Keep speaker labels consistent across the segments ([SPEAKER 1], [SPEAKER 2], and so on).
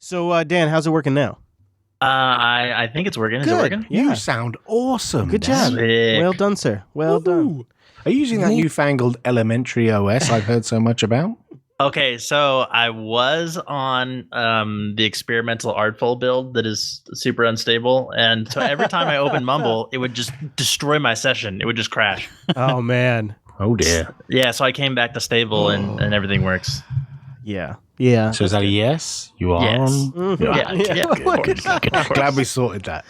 [SPEAKER 1] So, Dan, how's it working now?
[SPEAKER 2] I think it's working. Is it working?
[SPEAKER 1] Yeah.
[SPEAKER 3] You sound awesome.
[SPEAKER 1] Good job.
[SPEAKER 2] Sick.
[SPEAKER 1] Well done, sir. Well done.
[SPEAKER 3] Are you using that newfangled elementary OS I've heard so much about?
[SPEAKER 2] Okay, so I was on the experimental Artful build that is super unstable, and so every time I open Mumble, it would just destroy my session. It would just crash.
[SPEAKER 1] Oh, man.
[SPEAKER 3] Oh, dear.
[SPEAKER 2] Yeah, so I came back to stable, and everything works.
[SPEAKER 1] Yeah. Yeah.
[SPEAKER 3] So is that a yes? You are
[SPEAKER 2] Yes.
[SPEAKER 3] on?
[SPEAKER 1] Mhm.
[SPEAKER 2] Yeah, of course.
[SPEAKER 3] Glad we sorted that.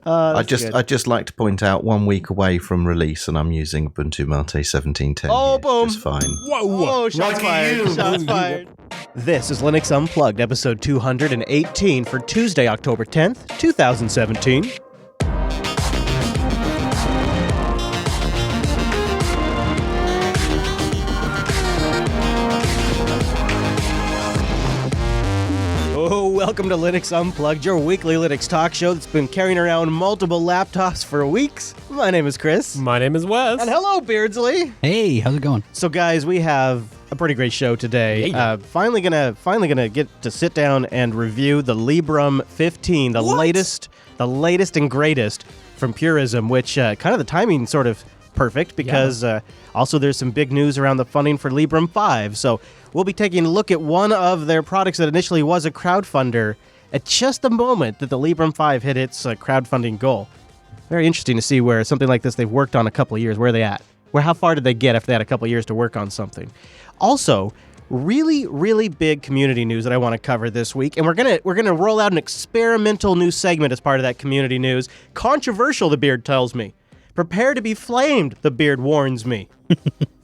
[SPEAKER 1] I'd
[SPEAKER 4] I'd just like to point out 1 week away from release, and I'm using Ubuntu Mate 17.10.
[SPEAKER 1] Oh, boom.
[SPEAKER 4] Just fine.
[SPEAKER 1] Oh, shots fired. Shots fired. This is Linux Unplugged, episode 218 for Tuesday, October 10th, 2017. Oh, welcome to Linux Unplugged, your weekly Linux talk show that's been carrying around multiple laptops for weeks. My name is Chris.
[SPEAKER 5] My name is Wes.
[SPEAKER 1] And hello, Beardsley.
[SPEAKER 6] Hey, how's it going?
[SPEAKER 1] So, guys, we have a pretty great show today. Finally gonna get to sit down and review the Librem 15, the latest and greatest from Purism, which kind of the timing sort of perfect because also there's some big news around the funding for Librem 5. So we'll be taking a look at one of their products that initially was a crowdfunder at just the moment that the Librem 5 hit its crowdfunding goal. Very interesting to see where something like this they've worked on a couple of years. Where are they at? How far did they get after they had a couple of years to work on something? Also, really, really big community news that I want to cover this week, and we're gonna roll out an experimental new segment as part of that community news. Controversial, the Beard tells me. Prepare to be flamed, the Beard warns me.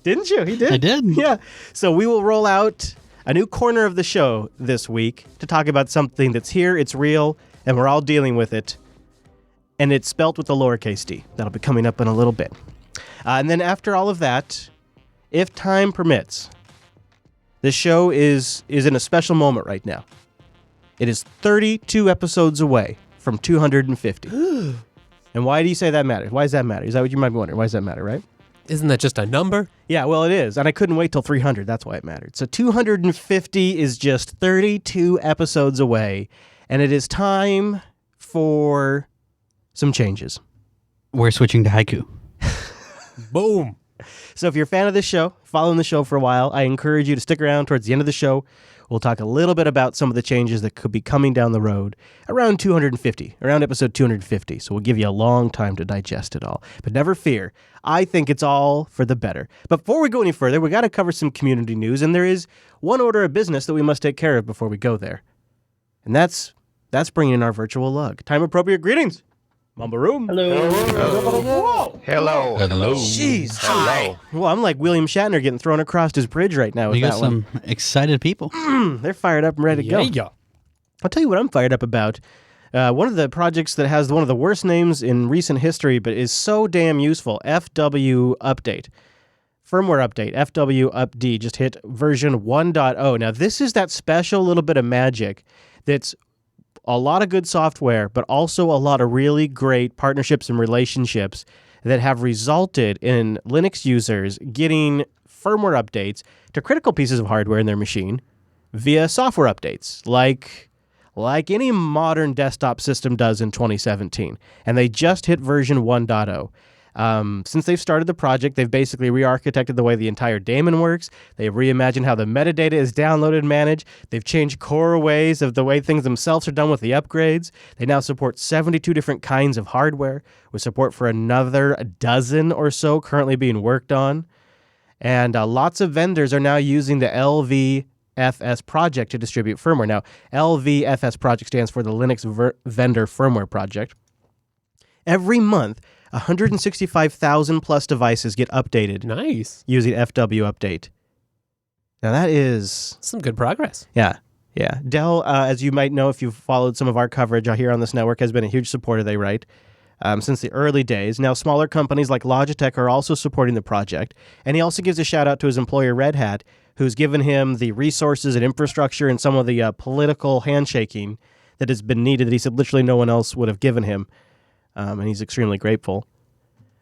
[SPEAKER 1] Didn't you? He did.
[SPEAKER 6] I did.
[SPEAKER 1] Yeah. So we will roll out a new corner of the show this week to talk about something that's here, it's real, and we're all dealing with it. And it's spelt with a lowercase d. That'll be coming up in a little bit. And then after all of that, if time permits, this show is in a special moment right now. It is 32 episodes away from 250. And why do you say that matters? Why does that matter? Is that what you might be wondering? Why does that matter, right?
[SPEAKER 5] Isn't that just a number?
[SPEAKER 1] Yeah, well, it is. And I couldn't wait till 300. That's why it mattered. So 250 is just 32 episodes away. And it is time for some changes.
[SPEAKER 6] We're switching to haiku.
[SPEAKER 5] Boom.
[SPEAKER 1] So if you're a fan of this show, following the show for a while, I encourage you to stick around towards the end of the show. We'll talk a little bit about some of the changes that could be coming down the road around 250, around episode 250. So we'll give you a long time to digest it all. But never fear. I think it's all for the better. But before we go any further, we got to cover some community news, and there is one order of business that we must take care of before we go there. And that's bringing in our virtual lug. Time-appropriate greetings. Mumble Room.
[SPEAKER 2] Hello.
[SPEAKER 3] Hello. Hello.
[SPEAKER 1] Jeez. Hi. Well, I'm like William Shatner getting thrown across his bridge right now with
[SPEAKER 6] We got
[SPEAKER 1] that
[SPEAKER 6] some excited people.
[SPEAKER 1] They're fired up and ready to go.
[SPEAKER 5] Yeah.
[SPEAKER 1] I'll tell you what I'm fired up about. One of the projects that has one of the worst names in recent history, but is so damn useful, FW Update. Firmware update, FW Upd, just hit version 1.0. Now, this is that special little bit of magic that's a lot of good software, but also a lot of really great partnerships and relationships that have resulted in Linux users getting firmware updates to critical pieces of hardware in their machine via software updates, like any modern desktop system does in 2017. And they just hit version 1.0. Since they've started the project, they've basically re-architected the way the entire daemon works. They've reimagined how the metadata is downloaded and managed. They've changed core ways of the way things themselves are done with the upgrades. They now support 72 different kinds of hardware, with support for another dozen or so currently being worked on. And lots of vendors are now using the LVFS project to distribute firmware. Now, LVFS project stands for the Linux Vendor Firmware Project. Every month, 165,000 plus devices get updated
[SPEAKER 5] Nice.
[SPEAKER 1] using FW Update. Now that is...
[SPEAKER 5] Some good progress.
[SPEAKER 1] Yeah. Dell, as you might know if you've followed some of our coverage here on this network, has been a huge supporter, they write, since the early days. Now, smaller companies like Logitech are also supporting the project. And he also gives a shout out to his employer, Red Hat, who's given him the resources and infrastructure and some of the political handshaking that has been needed that he said literally no one else would have given him. And he's extremely grateful.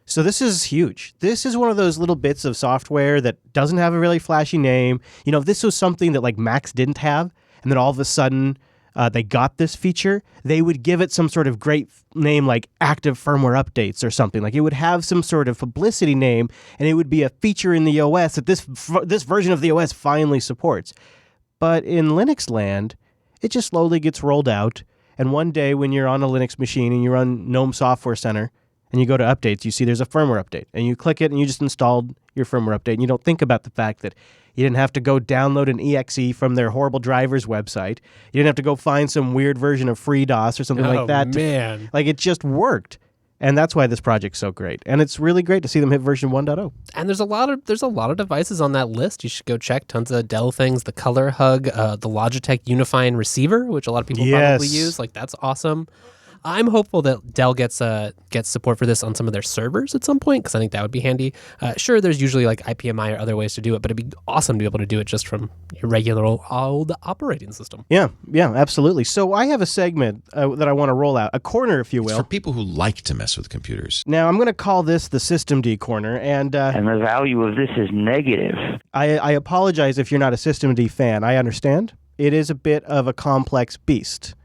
[SPEAKER 1] So this is huge. This is one of those little bits of software that doesn't have a really flashy name. You know, if this was something that like Macs didn't have, and then all of a sudden they got this feature, they would give it some sort of great name like active firmware updates or something. Like it would have some sort of publicity name, and it would be a feature in the OS that this version of the OS finally supports. But in Linux land, it just slowly gets rolled out. And one day when you're on a Linux machine and you run GNOME Software Center and you go to updates, you see there's a firmware update. And you click it and you just installed your firmware update. And you don't think about the fact that you didn't have to go download an exe from their horrible drivers website. You didn't have to go find some weird version of FreeDOS or something like that.
[SPEAKER 5] Man.
[SPEAKER 1] Like it just worked. And that's why this project's so great. And it's really great to see them hit version 1.0.
[SPEAKER 5] And there's a lot of devices on that list. You should go check tons of Dell things, the Color Hug, the Logitech Unifying Receiver, which a lot of people probably use. Like that's awesome. I'm hopeful that Dell gets support for this on some of their servers at some point, because I think that would be handy. Sure, there's usually like IPMI or other ways to do it, but it'd be awesome to be able to do it just from your regular old operating system.
[SPEAKER 1] Yeah, absolutely. So I have a segment that I want to roll out, a corner, if you will.
[SPEAKER 7] It's for people who like to mess with computers.
[SPEAKER 1] Now, I'm going to call this the Systemd corner, and
[SPEAKER 8] the value of this is negative.
[SPEAKER 1] I apologize if you're not a Systemd fan. I understand. It is a bit of a complex beast.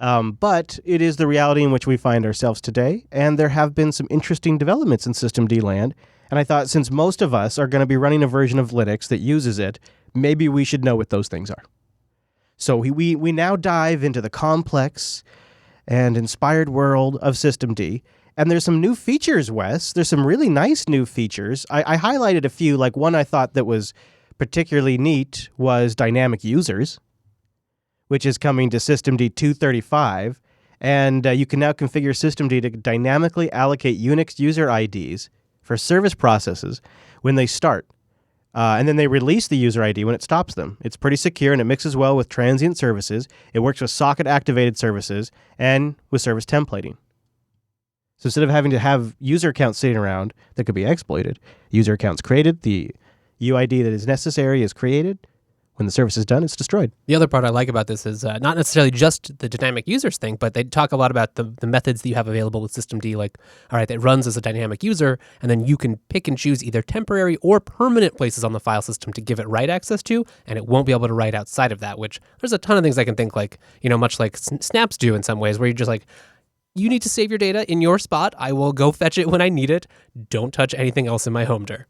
[SPEAKER 1] But it is the reality in which we find ourselves today, and there have been some interesting developments in Systemd land, and I thought since most of us are going to be running a version of Linux that uses it, maybe we should know what those things are. So we now dive into the complex and inspired world of Systemd, and there's some new features, Wes. There's some really nice new features. I highlighted a few, like one I thought that was particularly neat was dynamic users, which is coming to Systemd 235, and you can now configure Systemd to dynamically allocate Unix user IDs for service processes when they start, and then they release the user ID when it stops them. It's pretty secure, and it mixes well with transient services. It works with socket-activated services and with service templating. So instead of having to have user accounts sitting around that could be exploited, user accounts created, the UID that is necessary is created. When the service is done, it's destroyed.
[SPEAKER 5] The other part I like about this is not necessarily just the dynamic users thing, but they talk a lot about the methods that you have available with Systemd, like, all right, it runs as a dynamic user, and then you can pick and choose either temporary or permanent places on the file system to give it write access to, and it won't be able to write outside of that, which there's a ton of things I can think like, much like snaps do in some ways, where you're just like, you need to save your data in your spot. I will go fetch it when I need it. Don't touch anything else in my home dir.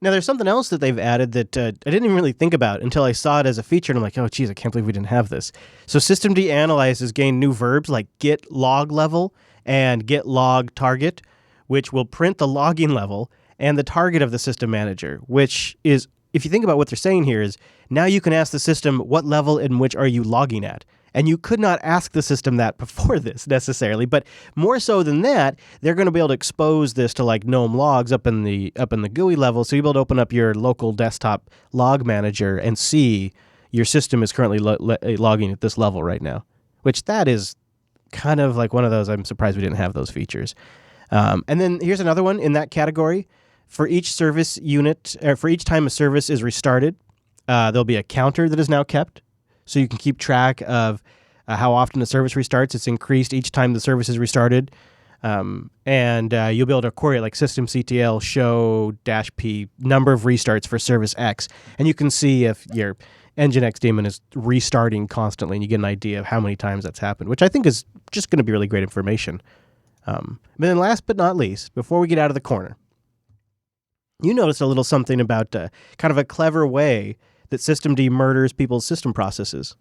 [SPEAKER 1] Now, there's something else that they've added that I didn't even really think about until I saw it as a feature, and I'm like, oh, geez, I can't believe we didn't have this. So Systemd analyzes gained new verbs like get log level and get log target, which will print the logging level and the target of the system manager, which is, if you think about what they're saying here, is now you can ask the system what level in which are you logging at. And you could not ask the system that before this necessarily, but more so than that, they're going to be able to expose this to like GNOME logs up in the GUI level, so you'll be able to open up your local desktop log manager and see your system is currently logging at this level right now, which that is kind of like one of those. I'm surprised we didn't have those features. And then here's another one in that category. For each service unit, or for each time a service is restarted, there'll be a counter that is now kept. So you can keep track of how often the service restarts. It's increased each time the service is restarted. And you'll be able to query like systemctl show -p number of restarts for service X. And you can see if your Nginx daemon is restarting constantly, and you get an idea of how many times that's happened, which I think is just going to be really great information. But then last but not least, before we get out of the corner, you noticed a little something about kind of a clever way that Systemd murders people's system processes.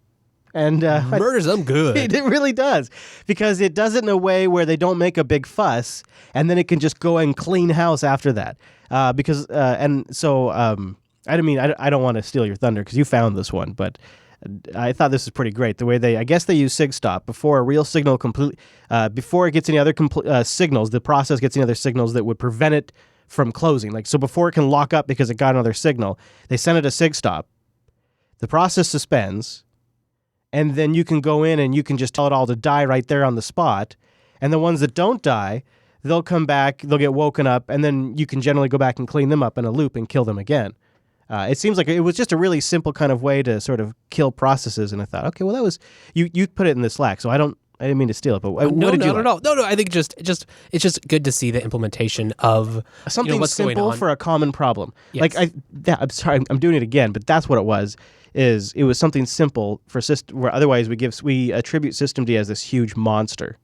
[SPEAKER 1] And
[SPEAKER 5] murders them good.
[SPEAKER 1] It really does, because it does it in a way where they don't make a big fuss, and then it can just go and clean house after that. I don't want to steal your thunder because you found this one, but I thought this is pretty great. The way I guess they use SigStop before a real signal before it gets any other signals, the process gets any other signals that would prevent it from closing. Like, so before it can lock up because it got another signal, they send it a SigStop. The process suspends, and then you can go in and you can just tell it all to die right there on the spot. And the ones that don't die, they'll come back, they'll get woken up, and then you can generally go back and clean them up in a loop and kill them again. It seems like it was just a really simple kind of way to sort of kill processes. And I thought, okay, well, that was, you put it in the Slack, so I I didn't mean to steal it, but what
[SPEAKER 5] no,
[SPEAKER 1] did you
[SPEAKER 5] not
[SPEAKER 1] like?
[SPEAKER 5] at all. No, I think it's just good to see the implementation of
[SPEAKER 1] Something
[SPEAKER 5] what's going
[SPEAKER 1] simple
[SPEAKER 5] on.
[SPEAKER 1] for a common problem.
[SPEAKER 5] Yes.
[SPEAKER 1] I'm sorry, I'm doing it again, but that's what it was. It was something simple for system where otherwise we attribute systemd as this huge monster,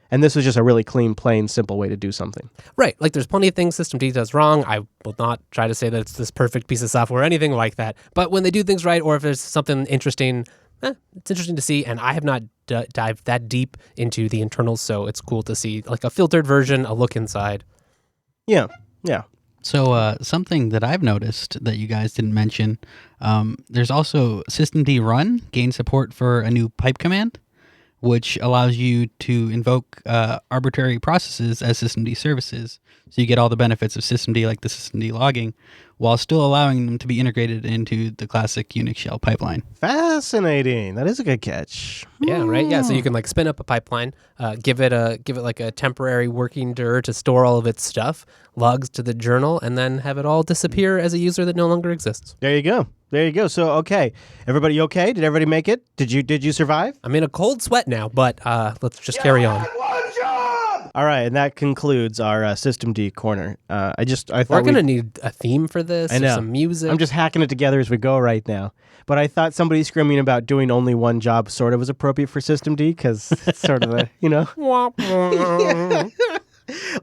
[SPEAKER 1] and this was just a really clean, plain, simple way to do something.
[SPEAKER 5] Right. Like there's plenty of things systemd does wrong. I will not try to say that it's this perfect piece of software or anything like that. But when they do things right, or if there's something interesting, it's interesting to see. And I have not dived that deep into the internals, so it's cool to see like a filtered version, a look inside.
[SPEAKER 1] Yeah.
[SPEAKER 6] So something that I've noticed that you guys didn't mention, there's also systemd run gained support for a new pipe command, which allows you to invoke arbitrary processes as systemd services. So you get all the benefits of systemd, like the systemd logging, while still allowing them to be integrated into the classic Unix shell pipeline.
[SPEAKER 1] Fascinating. That is a good catch.
[SPEAKER 5] Yeah, right. Yeah, so you can like spin up a pipeline, give it like a temporary working dir to store all of its stuff, logs to the journal, and then have it all disappear as a user that no longer exists.
[SPEAKER 1] There you go. So, okay. Everybody okay? Did everybody make it? Did you survive?
[SPEAKER 5] I'm in a cold sweat now, but let's just carry on.
[SPEAKER 1] All right, and that concludes our systemd corner. I thought
[SPEAKER 5] We're gonna need a theme for this.
[SPEAKER 1] I know.
[SPEAKER 5] Or some music.
[SPEAKER 1] I'm just hacking it together as we go right now. But I thought somebody screaming about doing only one job sort of was appropriate for systemd because it's sort of a,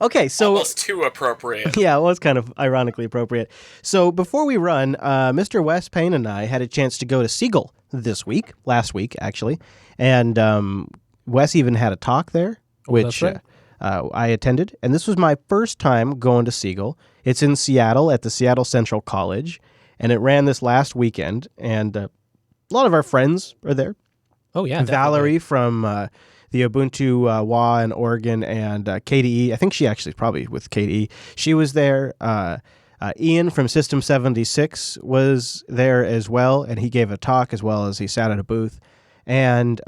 [SPEAKER 1] Okay, so
[SPEAKER 9] almost too appropriate.
[SPEAKER 1] yeah, it was kind of ironically appropriate. So before we run, Mr. Wes Payne and I had a chance to go to SeaGL last week actually, and Wes even had a talk there, which
[SPEAKER 5] that's right.
[SPEAKER 1] I attended, and this was my first time going to SeaGL. It's in Seattle at the Seattle Central College, and it ran this last weekend, and a lot of our friends are there.
[SPEAKER 5] Oh yeah,
[SPEAKER 1] Valerie from the Ubuntu WA in Oregon, and KDE. I think she actually is probably with KDE. She was there. Ian from System 76 was there as well, and he gave a talk as well as he sat at a booth. And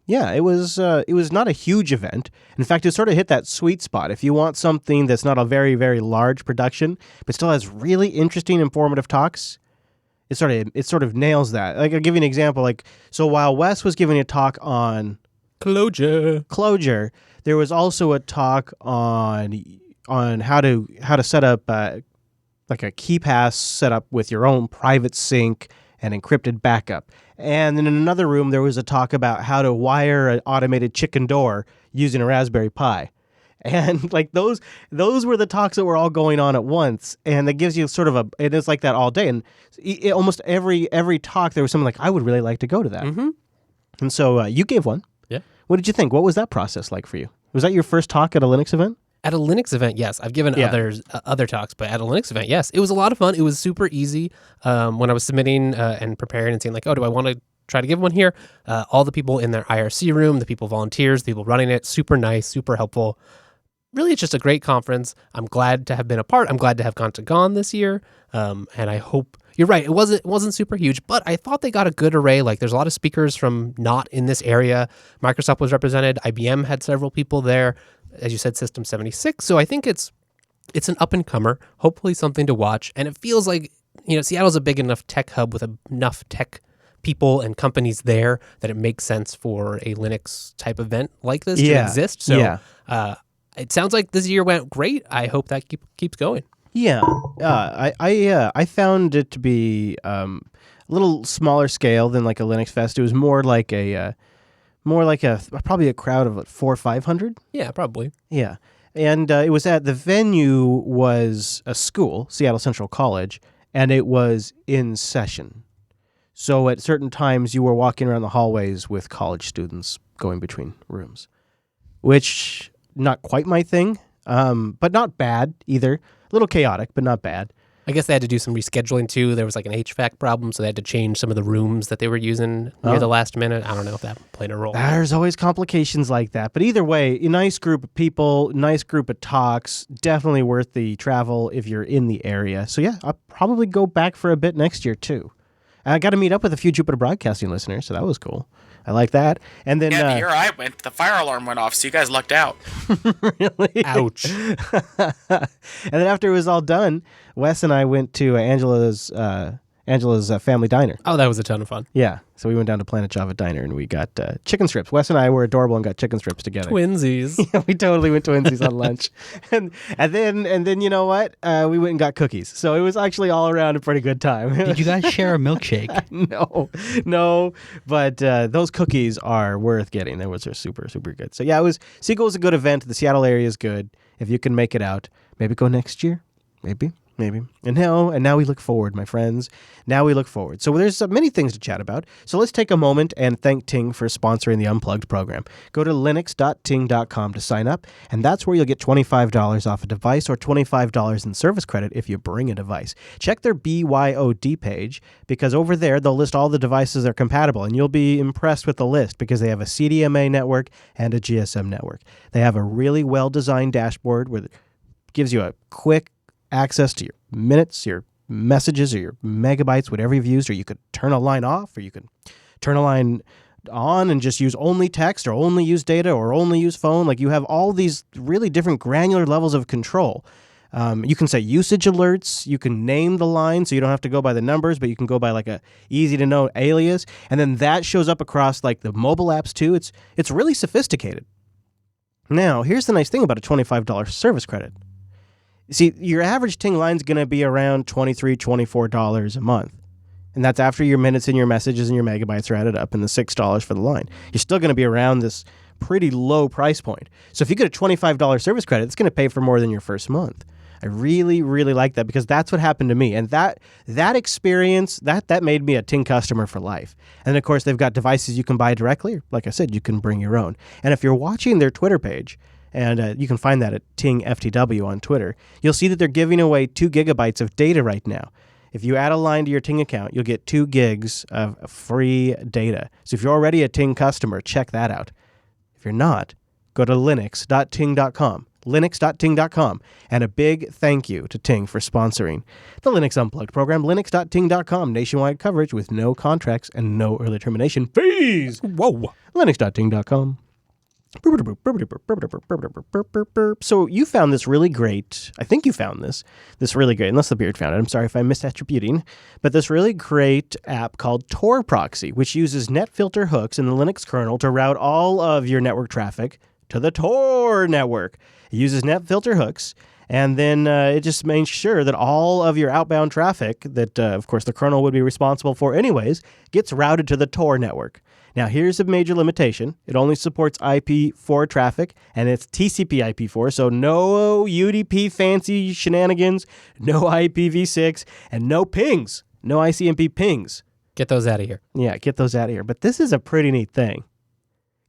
[SPEAKER 1] yeah, it was not a huge event. In fact, it sort of hit that sweet spot. If you want something that's not a very, very large production, but still has really interesting, informative talks, it sort of nails that. Like, I'll give you an example. Like, so while Wes was giving a talk on Clojure, there was also a talk on how to set up like a KeyPass setup with your own private sync and encrypted backup. And then in another room, there was a talk about how to wire an automated chicken door using a Raspberry Pi. And like those were the talks that were all going on at once. And that gives you sort of it is like that all day. And almost every talk, there was something like, I would really like to go to that.
[SPEAKER 5] Mm-hmm.
[SPEAKER 1] And so you gave one.
[SPEAKER 5] Yeah.
[SPEAKER 1] What did you think? What was that process like for you? Was that your first talk at a Linux event?
[SPEAKER 5] At a Linux event, yes. I've given other talks, but at a Linux event, yes. It was a lot of fun. It was super easy when I was submitting and preparing and saying like, oh, do I want to try to give one here? All the people in their IRC room, the people volunteers, the people running it, super nice, super helpful. Really, it's just a great conference. I'm glad to have been a part. I'm glad to have gone this year. And I hope you're right. It wasn't super huge, but I thought they got a good array. Like there's a lot of speakers from not in this area. Microsoft was represented. IBM had several people there. As you said, System 76. So I think it's an up and comer. Hopefully something to watch. And it feels like Seattle's a big enough tech hub with enough tech people and companies there that it makes sense for a Linux type event like this to exist. So it sounds like this year went great. I hope that keeps going.
[SPEAKER 1] Yeah, I found it to be a little smaller scale than like a Linux Fest. It was more like probably a crowd of 400 or 500.
[SPEAKER 5] Yeah, probably.
[SPEAKER 1] Yeah, and it was the venue was a school, Seattle Central College, and it was in session. So at certain times you were walking around the hallways with college students going between rooms, which not quite my thing, but not bad either. A little chaotic, but not bad.
[SPEAKER 5] I guess they had to do some rescheduling too. There was like an HVAC problem, so they had to change some of the rooms that they were using near the last minute. I don't know if that played a role.
[SPEAKER 1] There's always complications like that. But either way, a nice group of people, nice group of talks, definitely worth the travel if you're in the area. So yeah, I'll probably go back for a bit next year too. I got to meet up with a few Jupiter Broadcasting listeners, so that was cool. I like that. And then
[SPEAKER 9] the year I went, the fire alarm went off, so you guys lucked out.
[SPEAKER 1] Really?
[SPEAKER 5] Ouch.
[SPEAKER 1] And then after it was all done, Wes and I went to Angela's Angela's family diner.
[SPEAKER 5] Oh, that was a ton of fun.
[SPEAKER 1] Yeah, so we went down to Planet Java Diner and we got chicken strips. Wes and I were adorable and got chicken strips together.
[SPEAKER 5] Twinsies.
[SPEAKER 1] Yeah, we totally went twinsies on lunch, and then you know what? We went and got cookies. So it was actually all around a pretty good time.
[SPEAKER 6] Did you guys share a milkshake?
[SPEAKER 1] No, but those cookies are worth getting. Those are super good. So yeah, SeaGL was a good event. The Seattle area is good. If you can make it out, maybe go next year. Maybe. And now we look forward, my friends. Now we look forward. So there's many things to chat about. So let's take a moment and thank Ting for sponsoring the Unplugged program. Go to linux.ting.com to sign up, and that's where you'll get $25 off a device or $25 in service credit if you bring a device. Check their BYOD page, because over there they'll list all the devices that are compatible, and you'll be impressed with the list because they have a CDMA network and a GSM network. They have a really well-designed dashboard where it gives you a quick access to your minutes, your messages, or your megabytes, whatever you've used, or you could turn a line off, or you could turn a line on and just use only text, or only use data, or only use phone. Like, you have all these really different granular levels of control. You can set usage alerts. You can name the line, so you don't have to go by the numbers, but you can go by like a easy to know alias, and then that shows up across like the mobile apps too. It's really sophisticated. Now, here's the nice thing about a $25 service credit. See, your average Ting line is going to be around $23, $24 a month. And that's after your minutes and your messages and your megabytes are added up, and the $6 for the line. You're still going to be around this pretty low price point. So if you get a $25 service credit, it's going to pay for more than your first month. I really, really like that, because that's what happened to me. And that experience, that made me a Ting customer for life. And of course, they've got devices you can buy directly. Like I said, you can bring your own. And if you're watching their Twitter page, and you can find that at Ting FTW on Twitter, you'll see that they're giving away 2 gigabytes of data right now. If you add a line to your Ting account, you'll get 2 gigs of free data. So if you're already a Ting customer, check that out. If you're not, go to linux.ting.com, linux.ting.com, and a big thank you to Ting for sponsoring the Linux Unplugged program. Linux.ting.com, nationwide coverage with no contracts and no early termination fees. Whoa. Linux.ting.com. So you found this really great, I think you found this really great, unless the beard found it. I'm sorry if I'm misattributing, but this really great app called Tor Proxy, which uses NetFilter hooks in the Linux kernel to route all of your network traffic to the Tor network. It uses NetFilter hooks, and then it just makes sure that all of your outbound traffic that, of course, the kernel would be responsible for anyways, gets routed to the Tor network. Now, here's a major limitation. It only supports IP4 traffic, and it's TCP IP4, so no UDP fancy shenanigans, no IPv6, and no pings, no ICMP pings.
[SPEAKER 5] Get those out of here.
[SPEAKER 1] Yeah, get those out of here. But this is a pretty neat thing.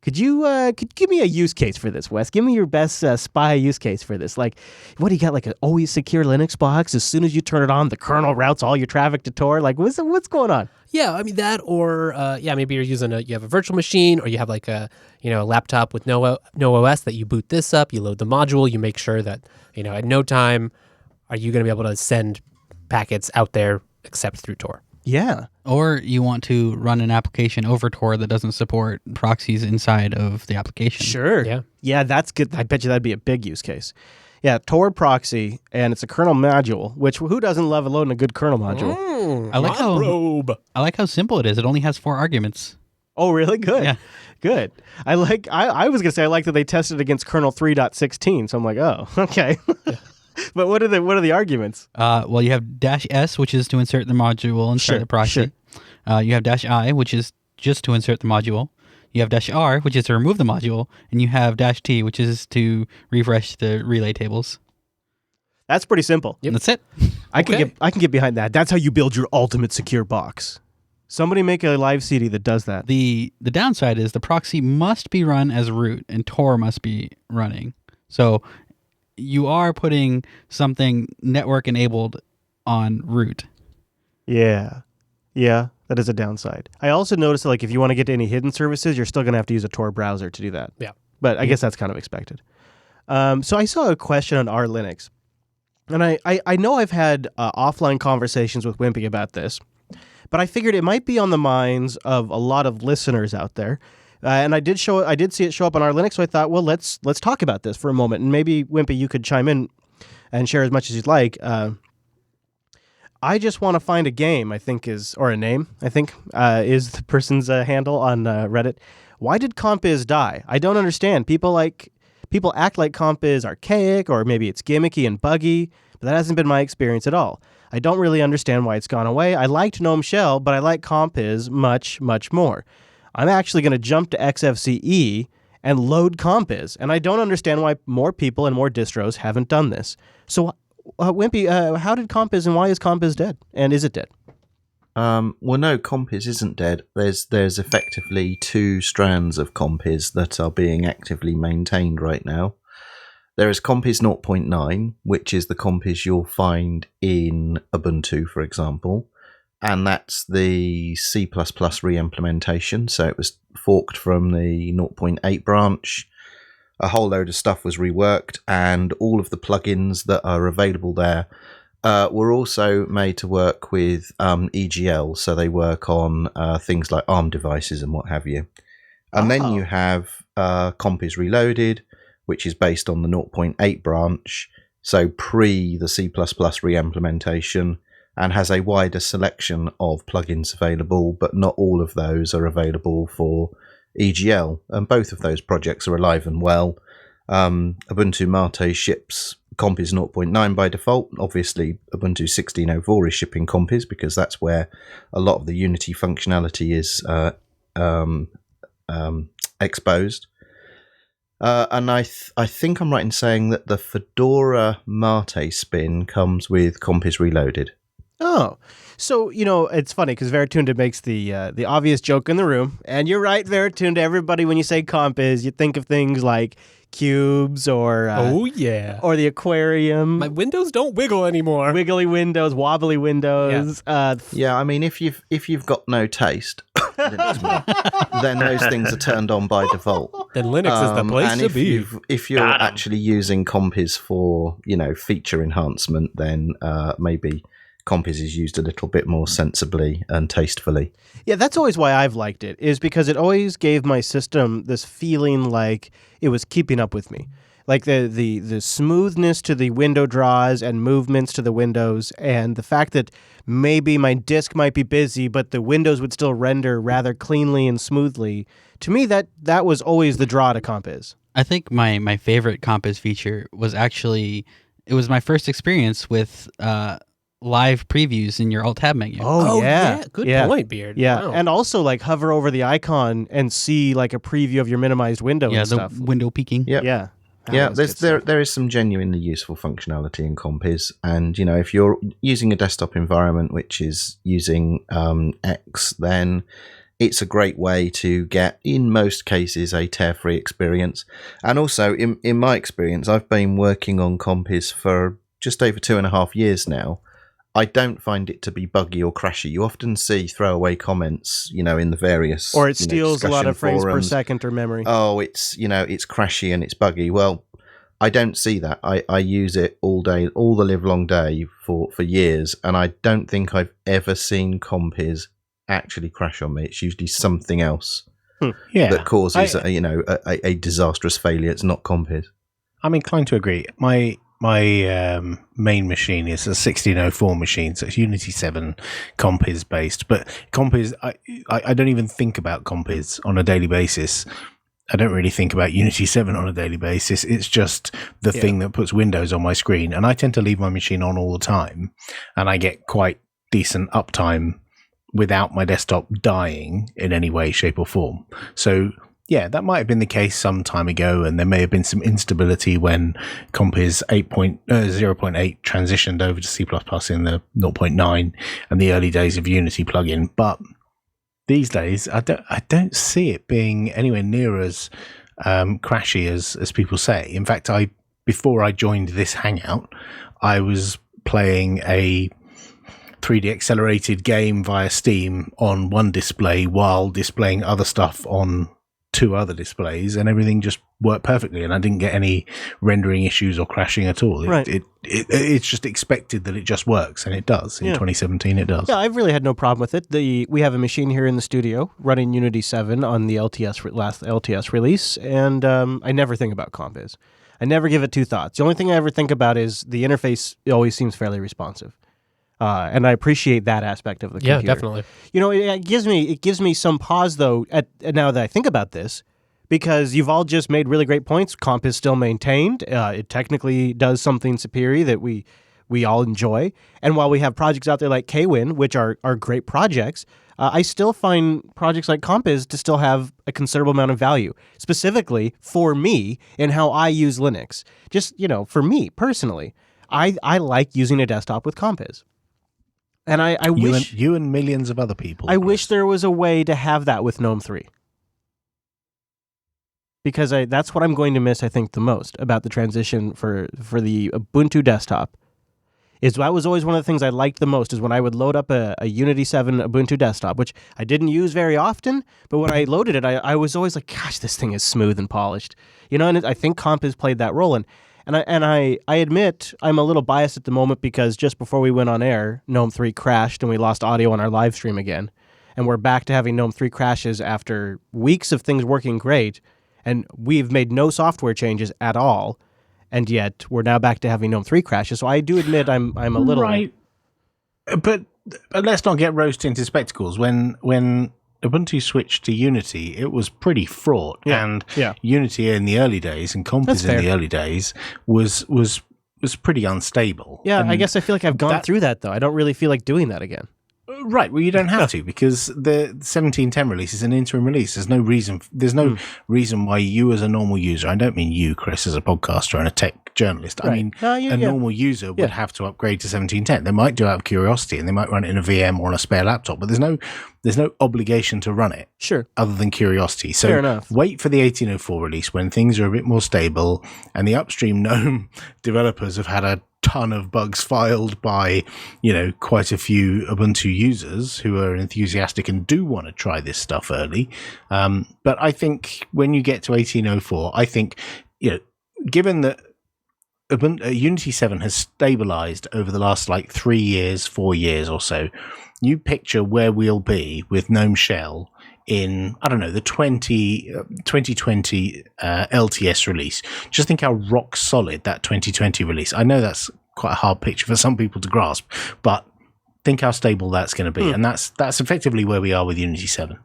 [SPEAKER 1] Could you give me a use case for this, Wes? Give me your best spy use case for this. Like, what do you got? Like an always secure Linux box? As soon as you turn it on, the kernel routes all your traffic to Tor. Like, what's going on?
[SPEAKER 5] Yeah, I mean that, or maybe you're using you have a virtual machine, or you have like a laptop with no OS that you boot this up, you load the module, you make sure that at no time are you going to be able to send packets out there except through Tor.
[SPEAKER 1] Yeah.
[SPEAKER 6] Or you want to run an application over Tor that doesn't support proxies inside of the application.
[SPEAKER 1] Sure. Yeah, that's good. I bet you that'd be a big use case. Yeah, Tor Proxy, and it's a kernel module, which who doesn't love loading a good kernel module?
[SPEAKER 6] I like how simple it is. It only has 4 arguments.
[SPEAKER 1] Oh, really? Good.
[SPEAKER 6] Yeah.
[SPEAKER 1] Good. I was going to say I like that they tested against kernel 3.16, so I'm like, oh, okay. But what are the arguments?
[SPEAKER 6] Well, you have -s, which is to insert the module inside the proxy. Sure. You have -i, which is just to insert the module. You have -r, which is to remove the module, and you have -t, which is to refresh the relay tables.
[SPEAKER 1] That's pretty simple.
[SPEAKER 6] Yep. That's it.
[SPEAKER 1] I can get behind that. That's how you build your ultimate secure box. Somebody make a live CD that does that.
[SPEAKER 6] The downside is the proxy must be run as root, and Tor must be running. So you are putting something network enabled on root.
[SPEAKER 1] Yeah, that is a downside. I also noticed that, like, if you want to get to any hidden services, you're still going to have to use a Tor browser to do that.
[SPEAKER 5] Yeah.
[SPEAKER 1] But I guess that's kind of expected. So I saw a question on our Linux, and I know I've had offline conversations with Wimpy about this, but I figured it might be on the minds of a lot of listeners out there. And I did see it show up on our Linux, so I thought, well, let's talk about this for a moment, and maybe Wimpy, you could chime in and share as much as you'd like. I just want to find a game, I think or a name, I think, is the person's handle on Reddit. Why did Compiz die? I don't understand. People act like Compiz archaic, or maybe it's gimmicky and buggy, but that hasn't been my experience at all. I don't really understand why it's gone away. I liked GNOME Shell, but I like Compiz much, much more. I'm actually going to jump to XFCE and load Compiz, and I don't understand why more people and more distros haven't done this. So, Wimpy, how did Compiz, and why is Compiz dead? And is it dead?
[SPEAKER 4] Well, no, Compiz isn't dead. There's effectively 2 strands of Compiz that are being actively maintained right now. There is Compiz 0.9, which is the Compiz you'll find in Ubuntu, for example, and that's the C++ re-implementation. So it was forked from the 0.8 branch. A whole load of stuff was reworked, and all of the plugins that are available there were also made to work with EGL, so they work on things like ARM devices and what have you. And then you have Compiz Reloaded, which is based on the 0.8 branch, so pre the C++ re-implementation, and has a wider selection of plugins available, but not all of those are available for EGL, and both of those projects are alive and well. Ubuntu Mate ships Compiz 0.9 by default. Obviously, Ubuntu 16.04 is shipping Compiz because that's where a lot of the Unity functionality is exposed. And I think I'm right in saying that the Fedora Mate spin comes with Compiz Reloaded.
[SPEAKER 1] Oh, so, it's funny because Veritunda makes the obvious joke in the room. And you're right, Veritunda. Everybody, when you say Compiz, you think of things like cubes or...
[SPEAKER 5] oh, yeah.
[SPEAKER 1] Or the aquarium.
[SPEAKER 5] My windows don't wiggle anymore.
[SPEAKER 1] Wiggly windows, wobbly windows.
[SPEAKER 4] Yeah, I mean, if you've got no taste, then those things are turned on by default.
[SPEAKER 5] Then Linux is the place to be.
[SPEAKER 4] If you're actually using Compiz for, feature enhancement, then maybe Compiz is used a little bit more sensibly and tastefully.
[SPEAKER 1] Yeah, that's always why I've liked it, is because it always gave my system this feeling like it was keeping up with me. Like the smoothness to the window draws and movements to the windows, and the fact that maybe my disk might be busy, but the windows would still render rather cleanly and smoothly. To me, that was always the draw to Compiz.
[SPEAKER 6] I think my favorite Compiz feature was actually, it was my first experience with live previews in your Alt-Tab menu.
[SPEAKER 1] Oh yeah.
[SPEAKER 5] Good point, Beard.
[SPEAKER 1] Yeah,
[SPEAKER 5] Wow.
[SPEAKER 1] and also hover over the icon and see a preview of your minimized window and stuff.
[SPEAKER 6] The window peeking.
[SPEAKER 4] Yep.
[SPEAKER 1] Yeah.
[SPEAKER 4] Yeah, there is some genuinely useful functionality in Compiz, and if you're using a desktop environment which is using X, then it's a great way to get, in most cases, a tear-free experience. And also, in my experience, I've been working on Compiz for just over 2.5 years now. I don't find it to be buggy or crashy. You often see throwaway comments, in the various
[SPEAKER 1] or it steals a lot of frames
[SPEAKER 4] forums.
[SPEAKER 1] per second or memory.
[SPEAKER 4] Oh, it's it's crashy and it's buggy. Well, I don't see that. I use it all day, all the live long day for years, and I don't think I've ever seen Compiz actually crash on me. It's usually something else that causes a disastrous failure. It's not Compiz.
[SPEAKER 3] I'm inclined to agree. My main machine is a 1604 machine, so it's Unity 7 Compiz based. But Compiz, I don't even think about Compiz on a daily basis. I don't really think about Unity 7 on a daily basis. It's just the thing that puts Windows on my screen. And I tend to leave my machine on all the time, and I get quite decent uptime without my desktop dying in any way, shape or form. So yeah, that might have been the case some time ago, and there may have been some instability when Compiz 0.8 transitioned over to C++ in the 0.9 and the early days of Unity plugin. But these days, I don't see it being anywhere near as crashy as people say. In fact, before I joined this Hangout, I was playing a 3D accelerated game via Steam on one display while displaying other stuff on 2 other displays, and everything just worked perfectly, and I didn't get any rendering issues or crashing at all.
[SPEAKER 1] Right.
[SPEAKER 3] It's just expected that it just works, and it does. In 2017 it does.
[SPEAKER 1] Yeah, I've really had no problem with it. We have a machine here in the studio running Unity 7 on the last LTS release, and I never think about Compiz. I never give it 2 thoughts. The only thing I ever think about is the interface always seems fairly responsive. And I appreciate that aspect of the computer.
[SPEAKER 5] Yeah, definitely.
[SPEAKER 1] You know, it gives me some pause, though, now that I think about this, because you've all just made really great points. Comp is still maintained. It technically does something superior that we all enjoy. And while we have projects out there like Kwin, which are great projects, I still find projects like Compiz to still have a considerable amount of value, specifically for me and how I use Linux. Just, for me personally, I like using a desktop with Compiz. And I wish...
[SPEAKER 3] You and millions of other people.
[SPEAKER 1] I wish there was a way to have that with GNOME 3. Because that's what I'm going to miss, I think, the most about the transition for the Ubuntu desktop. That was always one of the things I liked the most, is when I would load up a Unity 7 Ubuntu desktop, which I didn't use very often, but when I loaded it, I was always like, gosh, this thing is smooth and polished. And I think Comp has played that role. And I admit I'm a little biased at the moment because just before we went on air, GNOME 3 crashed and we lost audio on our live stream again. And we're back to having GNOME 3 crashes after weeks of things working great, and we've made no software changes at all. And yet we're now back to having GNOME 3 crashes. So I do admit I'm a little...
[SPEAKER 3] Right. But let's not get rose-tinted spectacles. When Ubuntu switched to Unity, it was pretty fraught.
[SPEAKER 1] Yeah.
[SPEAKER 3] And
[SPEAKER 1] yeah.
[SPEAKER 3] Unity in the early days and Compiz in the early days was pretty unstable.
[SPEAKER 1] Yeah,
[SPEAKER 3] and
[SPEAKER 1] I guess I feel like I've gone through that, though. I don't really feel like doing that again.
[SPEAKER 3] Right, well, you don't have to, because the 1710 release is an interim release. There's no reason why you as a normal user, I don't mean you, Chris, as a podcaster and a tech journalist,
[SPEAKER 1] right.
[SPEAKER 3] I mean a normal user would have to upgrade to 1710. They might do it out of curiosity, and they might run it in a VM or on a spare laptop, but there's no obligation to run it.
[SPEAKER 1] Sure.
[SPEAKER 3] Other than curiosity. So
[SPEAKER 1] fair enough.
[SPEAKER 3] Wait for the 1804 release when things are a bit more stable, and the upstream GNOME developers have had a ton of bugs filed by, quite a few Ubuntu users who are enthusiastic and do want to try this stuff early. But I think when you get to 1804, I think, given that Unity 7 has stabilized over the last 3 years, 4 years or so, you picture where we'll be with GNOME Shell in, I don't know, the 2020 LTS release. Just think how rock solid that 2020 release. I know that's quite a hard picture for some people to grasp, but think how stable that's going to be. And that's effectively where we are with Unity 7.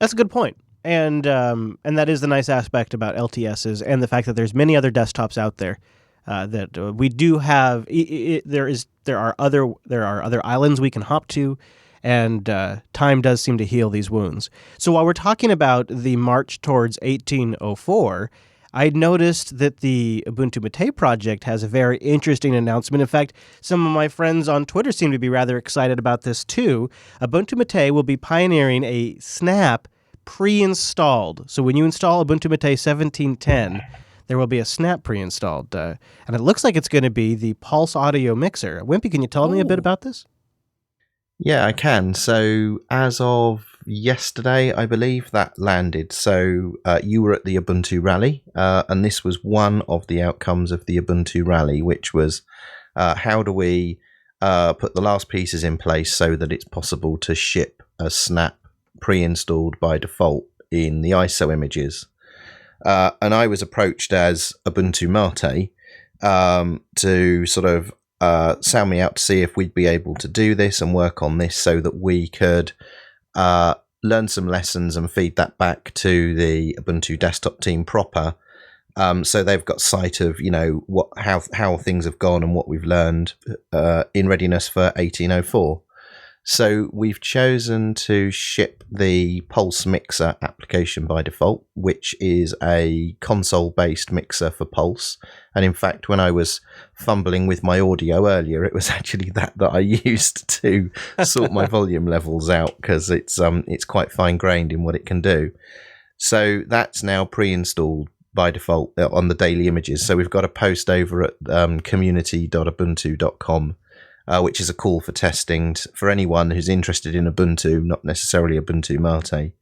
[SPEAKER 3] That's
[SPEAKER 1] a good point. And that is the nice aspect about LTSs and the fact that there's many other desktops out there that we do have. There are other islands we can hop to. And time does seem to heal these wounds. So while we're talking about the march towards 1804, I noticed that the Ubuntu Mate project has a very interesting announcement. In fact, some of my friends on Twitter seem to be rather excited about this too. Ubuntu Mate will be pioneering a snap pre-installed. So when you install Ubuntu Mate 1710, there will be a snap pre-installed. And it looks like it's going to be the Pulse Audio Mixer. Wimpy, can you tell me a bit about this?
[SPEAKER 4] Yeah, I can. So as of yesterday, I believe that landed. So you were at the Ubuntu Rally, and this was one of the outcomes of the Ubuntu Rally, which was how do we put the last pieces in place so that it's possible to ship a snap pre-installed by default in the ISO images. And I was approached as Ubuntu Mate to sort of sound me out to see if we'd be able to do this and work on this so that we could learn some lessons and feed that back to the Ubuntu desktop team proper, so they've got sight of how things have gone and what we've learned in readiness for 1804. So we've chosen to ship the Pulse Mixer application by default, which is a console-based mixer for Pulse. And in fact, when I was fumbling with my audio earlier, it was actually that I used to sort my volume levels out, because it's quite fine-grained in what it can do. So that's now pre-installed by default on the daily images. So we've got a post over at community.ubuntu.com. Which is a call for testing for anyone who's interested in Ubuntu, not necessarily Ubuntu Mate,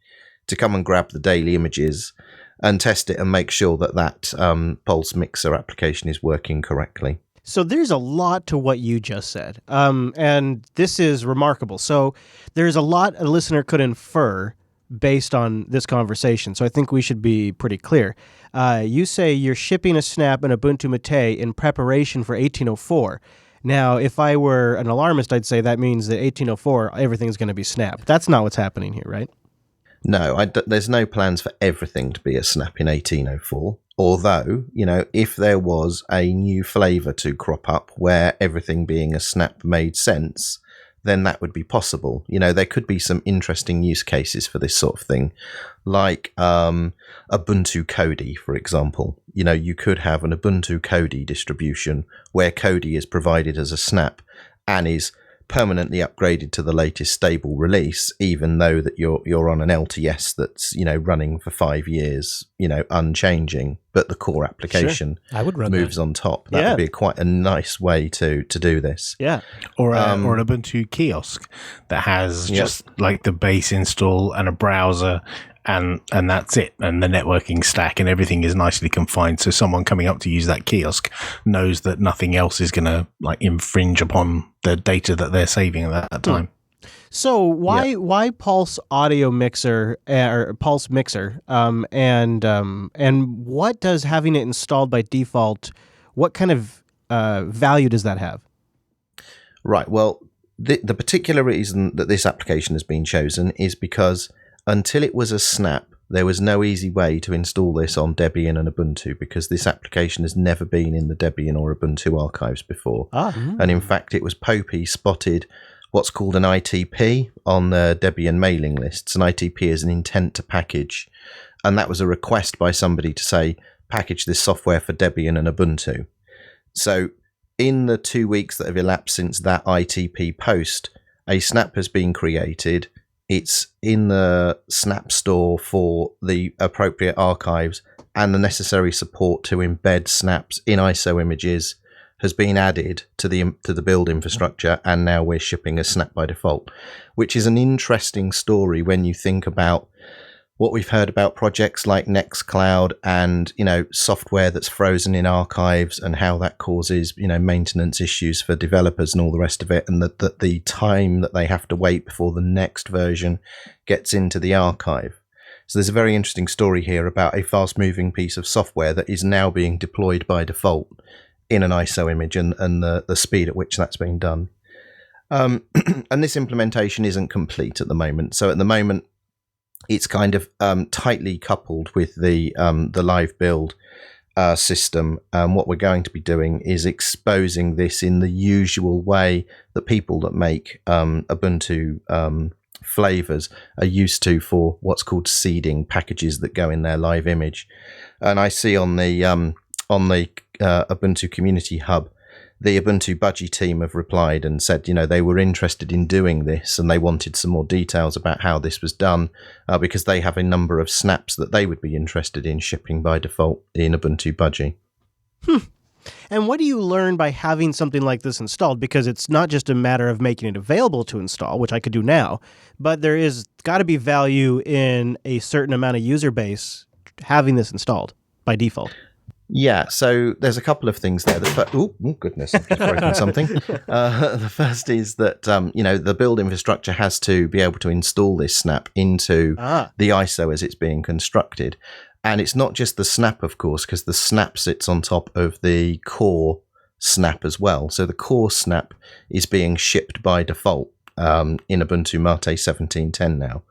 [SPEAKER 4] to come and grab the daily images and test it and make sure that Pulse Mixer application is working correctly.
[SPEAKER 1] So there's a lot to what you just said, and this is remarkable. So there's a lot a listener could infer based on this conversation, so I think we should be pretty clear. You say you're shipping a snap in Ubuntu Mate in preparation for 1804. Now, if I were an alarmist, I'd say that means that 1804, everything's going to be snap. That's not what's happening here, right?
[SPEAKER 4] No, there's no plans for everything to be a snap in 1804. Although, if there was a new flavour to crop up where everything being a snap made sense, then that would be possible. There could be some interesting use cases for this sort of thing, like Ubuntu Kodi, for example. You could have an Ubuntu Kodi distribution where Kodi is provided as a snap and is permanently upgraded to the latest stable release, even though that you're on an LTS that's running for 5 years, unchanging, but the core application
[SPEAKER 5] I would run
[SPEAKER 4] moves
[SPEAKER 5] that.
[SPEAKER 4] on top. That would be quite a nice way to do this.
[SPEAKER 1] Yeah.
[SPEAKER 3] Or an Ubuntu kiosk that has just like the base install and a browser, and that's it. And the networking stack and everything is nicely confined. So someone coming up to use that kiosk knows that nothing else is going to infringe upon the data that they're saving at that time.
[SPEAKER 1] So why Pulse audio mixer or Pulse mixer? And what does having it installed by default? What kind of value does that have?
[SPEAKER 4] Right. Well, the particular reason that this application has been chosen is because until it was a snap, there was no easy way to install this on Debian and Ubuntu, because this application has never been in the Debian or Ubuntu archives before. And in fact, it was Popey spotted what's called an ITP on the Debian mailing lists. An ITP is an intent to package. And that was a request by somebody to say, package this software for Debian and Ubuntu. So in the 2 weeks that have elapsed since that ITP post, a snap has been created. It's in the Snap Store for the appropriate archives, and the necessary support to embed snaps in ISO images has been added to the build infrastructure, and now we're shipping a snap by default, which is an interesting story when you think about what we've heard about projects like Nextcloud and software that's frozen in archives, and how that causes maintenance issues for developers and all the rest of it, and that the time that they have to wait before the next version gets into the archive. So there's a very interesting story here about a fast moving piece of software that is now being deployed by default in an ISO image, and the speed at which that's being done. And this implementation isn't complete at the moment. So at the moment, it's kind of tightly coupled with the live build system. What we're going to be doing is exposing this in the usual way that people that make Ubuntu flavors are used to for what's called seeding packages that go in their live image. And I see on the Ubuntu Community Hub, the Ubuntu Budgie team have replied and said, they were interested in doing this, and they wanted some more details about how this was done, because they have a number of snaps that they would be interested in shipping by default in Ubuntu Budgie.
[SPEAKER 1] And what do you learn by having something like this installed? Because it's not just a matter of making it available to install, which I could do now, but there is got to be value in a certain amount of user base having this installed by default.
[SPEAKER 4] Yeah, so there's a couple of things there. Oh, goodness, I've just broken something. The first is that, the build infrastructure has to be able to install this snap into the ISO as it's being constructed. And it's not just the snap, of course, because the snap sits on top of the core snap as well. So the core snap is being shipped by default in Ubuntu Mate 17.10 now,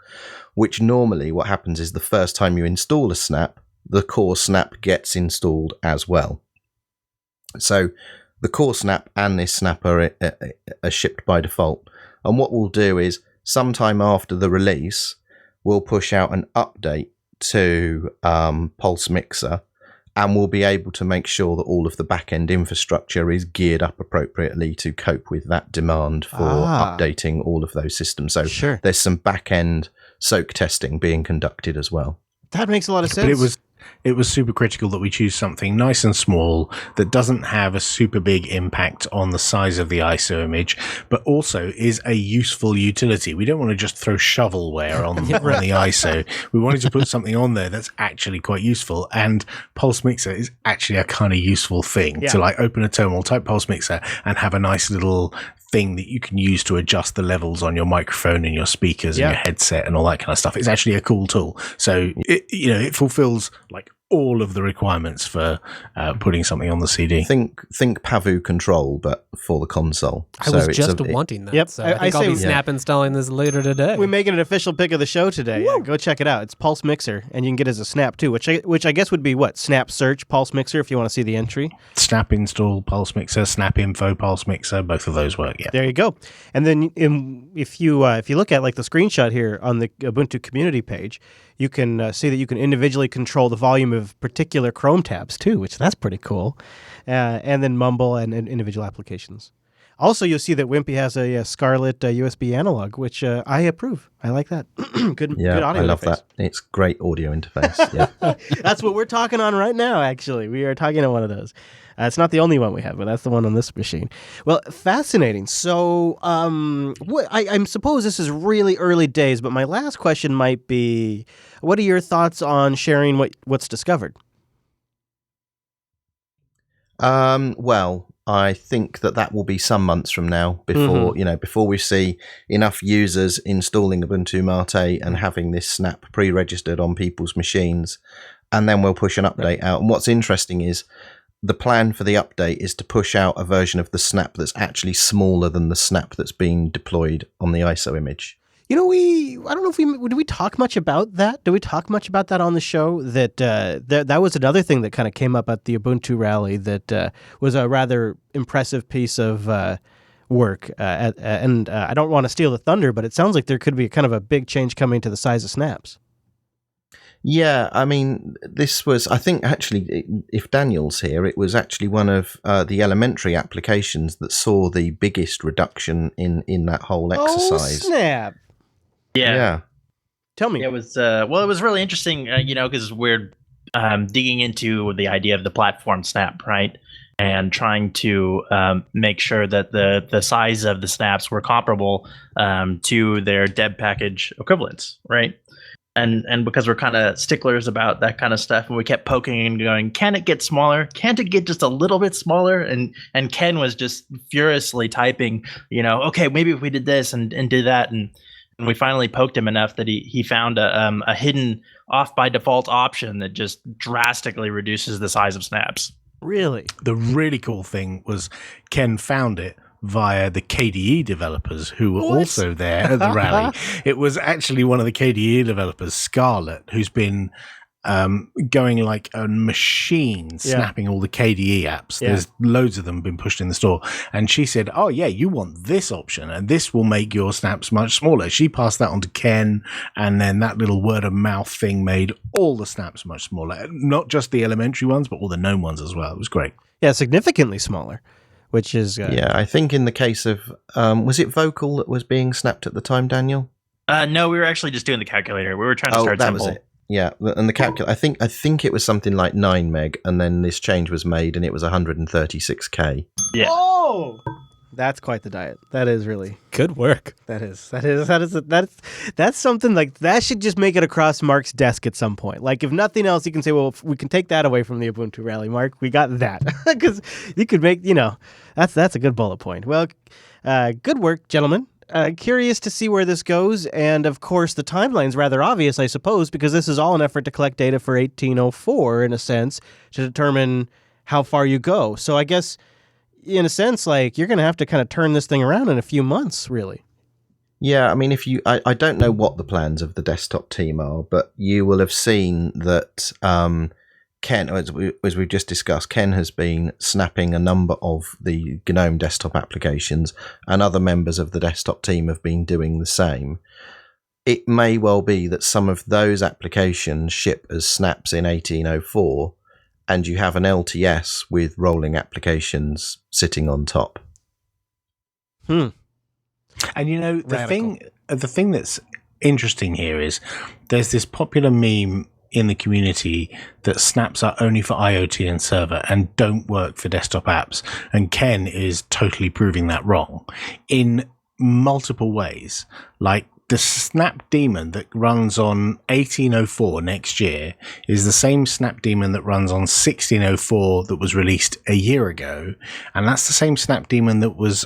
[SPEAKER 4] which normally what happens is the first time you install a snap, the core snap gets installed as well. So the core snap and this snap are shipped by default. And what we'll do is sometime after the release, we'll push out an update to Pulse Mixer, and we'll be able to make sure that all of the back-end infrastructure is geared up appropriately to cope with that demand for updating all of those systems. So there's some back-end soak testing being conducted as well.
[SPEAKER 1] That makes a lot of sense.
[SPEAKER 3] But it was super critical that we choose something nice and small that doesn't have a super big impact on the size of the ISO image, but also is a useful utility. We don't want to just throw shovelware on, on the ISO. We wanted to put something on there that's actually quite useful, and Pulse Mixer is actually a kind of useful thing to open a terminal, type Pulse Mixer, and have a nice little thing that you can use to adjust the levels on your microphone and your speakers and your headset and all that kind of stuff. It's actually a cool tool. So it fulfills like all of the requirements for putting something on the CD.
[SPEAKER 4] Think Pavu Control, but for the console.
[SPEAKER 5] I was just wanting that.
[SPEAKER 1] Yep.
[SPEAKER 5] So I think I'll be snap installing this later today.
[SPEAKER 1] We make it an official pick of the show today. Yeah, go check it out. It's Pulse Mixer, and you can get it as a snap too, which I guess would be what? Snap search Pulse Mixer if you want to see the entry.
[SPEAKER 3] Snap install Pulse Mixer, Snap info Pulse Mixer, both of those work. Yeah.
[SPEAKER 1] There you go. And then if you look at like the screenshot here on the Ubuntu community page, you can see that you can individually control the volume of particular Chrome tabs too, which that's pretty cool. And then Mumble and individual applications. Also, you'll see that Wimpy has a Scarlett USB analog, which I approve. I like that. good audio
[SPEAKER 4] I love
[SPEAKER 1] interface.
[SPEAKER 4] that. It's great audio interface. Yeah.
[SPEAKER 1] That's what we're talking on right now, actually. We are talking on one of those. It's not the only one we have, but that's the one on this machine. Well, fascinating. So I suppose this is really early days, but my last question might be, what are your thoughts on sharing what's discovered?
[SPEAKER 4] Well, I think that will be some months from now before we see enough users installing Ubuntu Mate and having this snap pre-registered on people's machines, and then we'll push an update out. And what's interesting is the plan for the update is to push out a version of the snap that's actually smaller than the snap that's being deployed on the ISO image.
[SPEAKER 1] I don't know if do we talk much about that? Do we talk much about that on the show? That was another thing that kind of came up at the Ubuntu rally that was a rather impressive piece of work. And I don't want to steal the thunder, but it sounds like there could be kind of a big change coming to the size of snaps.
[SPEAKER 4] Yeah, I mean, this was, I think, actually, if Daniel's here, it was actually one of the elementary applications that saw the biggest reduction in that whole exercise.
[SPEAKER 1] Oh, snap.
[SPEAKER 4] Yeah.
[SPEAKER 1] Tell me.
[SPEAKER 2] It was it was really interesting, because we're digging into the idea of the platform snap, right? And trying to make sure that the size of the snaps were comparable to their deb package equivalents, right? And because we're kind of sticklers about that kind of stuff, and we kept poking and going, can it get smaller? Can't it get just a little bit smaller? And Ken was just furiously typing, okay, maybe if we did this and did that, and we finally poked him enough that he found a hidden off by default option that just drastically reduces the size of snaps.
[SPEAKER 1] Really?
[SPEAKER 3] The really cool thing was Ken found it via the KDE developers who were also there at the rally. It was actually one of the KDE developers, Scarlett, who's been going like a machine snapping all the KDE apps. Yeah. There's loads of them been pushed in the store. And she said, oh yeah, you want this option and this will make your snaps much smaller. She passed that on to Ken, and then that little word of mouth thing made all the snaps much smaller. Not just the elementary ones, but all the GNOME ones as well. It was great.
[SPEAKER 1] Yeah, significantly smaller. Which is...
[SPEAKER 4] I think in the case of... was it Vocal that was being snapped at the time, Daniel?
[SPEAKER 2] No, we were actually just doing the calculator. We were trying to start
[SPEAKER 4] that
[SPEAKER 2] simple.
[SPEAKER 4] Was it. Yeah, and the calculator... I think it was something like 9 meg, and then this change was made, and it was 136K.
[SPEAKER 2] Yeah.
[SPEAKER 1] Oh! That's quite the diet. That is really...
[SPEAKER 5] Good work.
[SPEAKER 1] That's something like... That should just make it across Mark's desk at some point. Like, if nothing else, you can say, well, we can take that away from the Ubuntu rally, Mark. We got that. Because you could make, that's a good bullet point. Well, good work, gentlemen. Curious to see where this goes. And, of course, the timeline's rather obvious, I suppose, because this is all an effort to collect data for 1804, in a sense, to determine how far you go. So I guess... in a sense, like, you're going to have to kind of turn this thing around in a few months, really.
[SPEAKER 4] Yeah, I mean, I don't know what the plans of the desktop team are, but you will have seen that Ken, as we've just discussed, Ken has been snapping a number of the GNOME desktop applications, and other members of the desktop team have been doing the same. It may well be that some of those applications ship as snaps in 1804, and you have an LTS with rolling applications sitting on top.
[SPEAKER 3] And the thing that's interesting here is there's this popular meme in the community that snaps are only for IoT and server and don't work for desktop apps. And Ken is totally proving that wrong in multiple ways. Like, the snap daemon that runs on 1804 next year is the same snap daemon that runs on 1604 that was released a year ago. And that's the same snap daemon that was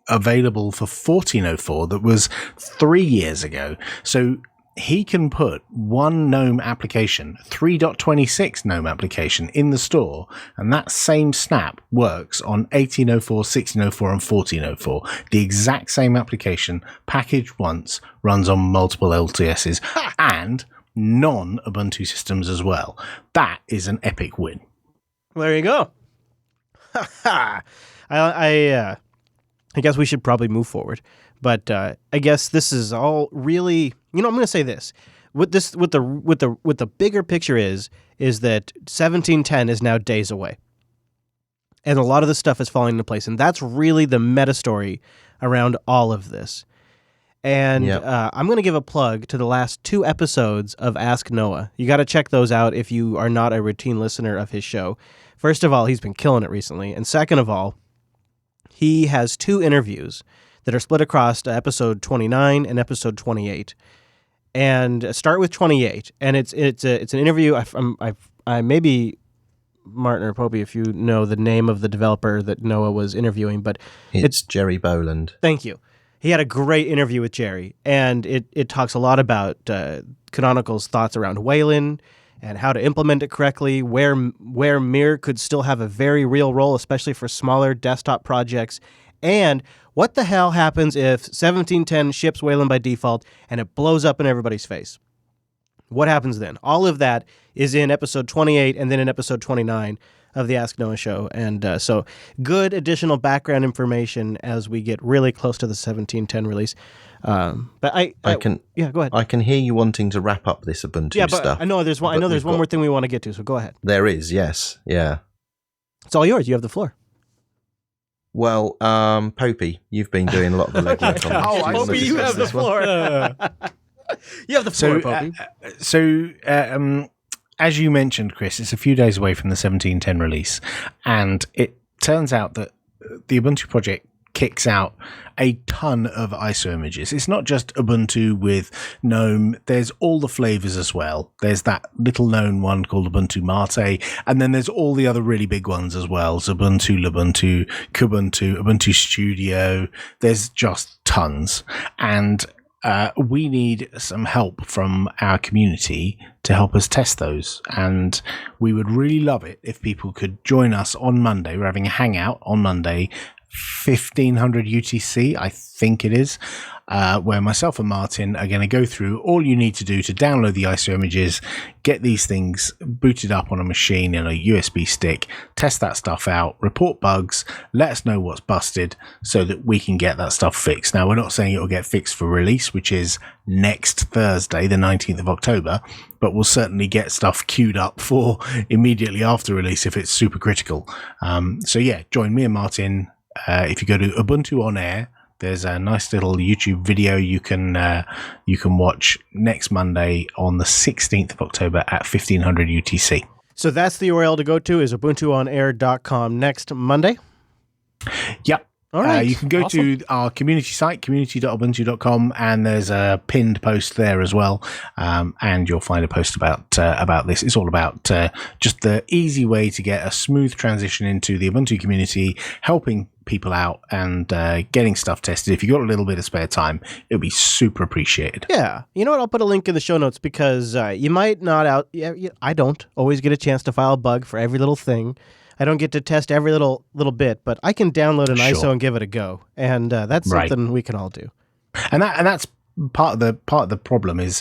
[SPEAKER 3] available for 1404 that was 3 years ago. So he can put one GNOME application, 3.26 GNOME application in the store, and that same snap works on 1804, 1604, and 1404. The exact same application, packaged once, runs on multiple LTSs and non-Ubuntu systems as well. That is an epic win.
[SPEAKER 1] Well, there you go. I guess we should probably move forward. But I guess this is all really, I'm going to say this. What the bigger picture is that 1710 is now days away. And a lot of the stuff is falling into place. And that's really the meta story around all of this. And I'm going to give a plug to the last 2 episodes of Ask Noah. You got to check those out if you are not a routine listener of his show. First of all, he's been killing it recently. And second of all, he has 2 interviews that are split across episode 29 and episode 28. And start with 28. And it's an interview. I maybe Martin or Popey, if you know the name of the developer that Noah was interviewing, but
[SPEAKER 4] it's Jerry Boland.
[SPEAKER 1] Thank you. He had a great interview with Jerry, and it talks a lot about Canonical's thoughts around Wayland and how to implement it correctly, where Mir could still have a very real role, especially for smaller desktop projects, and what the hell happens if 1710 ships Wayland by default and it blows up in everybody's face? What happens then? All of that is in episode 28 and then in episode 29 of the Ask Noah show. And so good additional background information as we get really close to the 1710 release. But I can go ahead.
[SPEAKER 4] I can hear you wanting to wrap up this Ubuntu stuff.
[SPEAKER 1] I know there's one more thing we want to get to, so go ahead.
[SPEAKER 4] There is, yes. Yeah.
[SPEAKER 1] It's all yours. You have the floor.
[SPEAKER 4] Well, Popey, you've been doing a lot of the legwork on this.
[SPEAKER 1] Popey, you have the floor. You have the floor, Popey.
[SPEAKER 3] As you mentioned, Chris, it's a few days away from the 1710 release, and it turns out that the Ubuntu project kicks out a ton of ISO images. It's not just Ubuntu with GNOME. There's all the flavors as well. There's that little known one called Ubuntu Mate, and then there's all the other really big ones as well. Ubuntu, Lubuntu, Kubuntu, Ubuntu Studio. There's just tons. And we need some help from our community to help us test those. And we would really love it if people could join us on Monday. We're having a hangout on Monday, 1500 UTC, I think it is, where myself and Martin are going to go through all you need to do to download the ISO images, get these things booted up on a machine in a USB stick, test that stuff out, report bugs, let us know what's busted so that we can get that stuff fixed. Now, we're not saying it will get fixed for release, which is next Thursday, the 19th of October, but we'll certainly get stuff queued up for immediately after release if it's super critical. So yeah, join me and Martin. If you go to Ubuntu On Air, there's a nice little YouTube video you can watch next Monday on the 16th of October at 1500 UTC.
[SPEAKER 1] So that's the URL to go to, is ubuntuonair.com next Monday?
[SPEAKER 3] Yep.
[SPEAKER 1] All right.
[SPEAKER 3] You can go to our community site, community.ubuntu.com, and there's a pinned post there as well. And you'll find a post about this. It's all about just the easy way to get a smooth transition into the Ubuntu community, helping people out and getting stuff tested. If you've got a little bit of spare time, it'll be super appreciated. Yeah.
[SPEAKER 1] You know what? I'll put a link in the show notes because you might not I don't always get a chance to file a bug for every little thing. I don't get to test every little bit, but I can download an ISO and give it a go, and that's something we can all do.
[SPEAKER 3] And that's part of the problem is,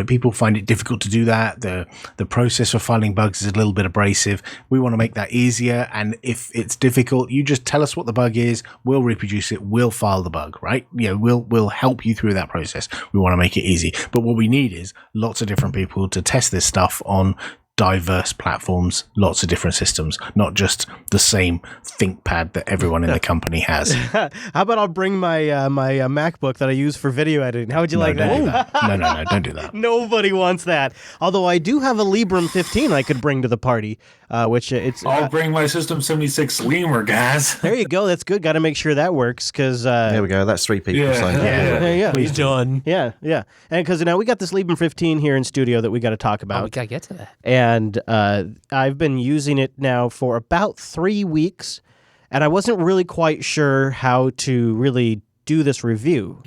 [SPEAKER 3] people find it difficult to do that. The process of filing bugs is a little bit abrasive. We want to make that easier, and if it's difficult, you just tell us what the bug is. We'll reproduce it. We'll file the bug, right? We'll help you through that process. We want to make it easy, but what we need is lots of different people to test this stuff on diverse platforms, lots of different systems, not just the same ThinkPad that everyone in the company has.
[SPEAKER 1] How about I'll bring my MacBook that I use for video editing? How would you like that?
[SPEAKER 3] No, don't do that.
[SPEAKER 1] Nobody wants that. Although I do have a Librem 15 I could bring to the party, which it's...
[SPEAKER 10] I'll bring my System 76 Lemur, guys.
[SPEAKER 1] There you go. That's good. Got to make sure that works because...
[SPEAKER 4] there we go. That's 3 people signed up.
[SPEAKER 1] Yeah.
[SPEAKER 5] He's done.
[SPEAKER 1] Yeah. And because now we got this Librem 15 here in studio that we got to talk about.
[SPEAKER 5] We got to get to that.
[SPEAKER 1] And I've been using it now for about 3 weeks, and I wasn't really quite sure how to really do this review.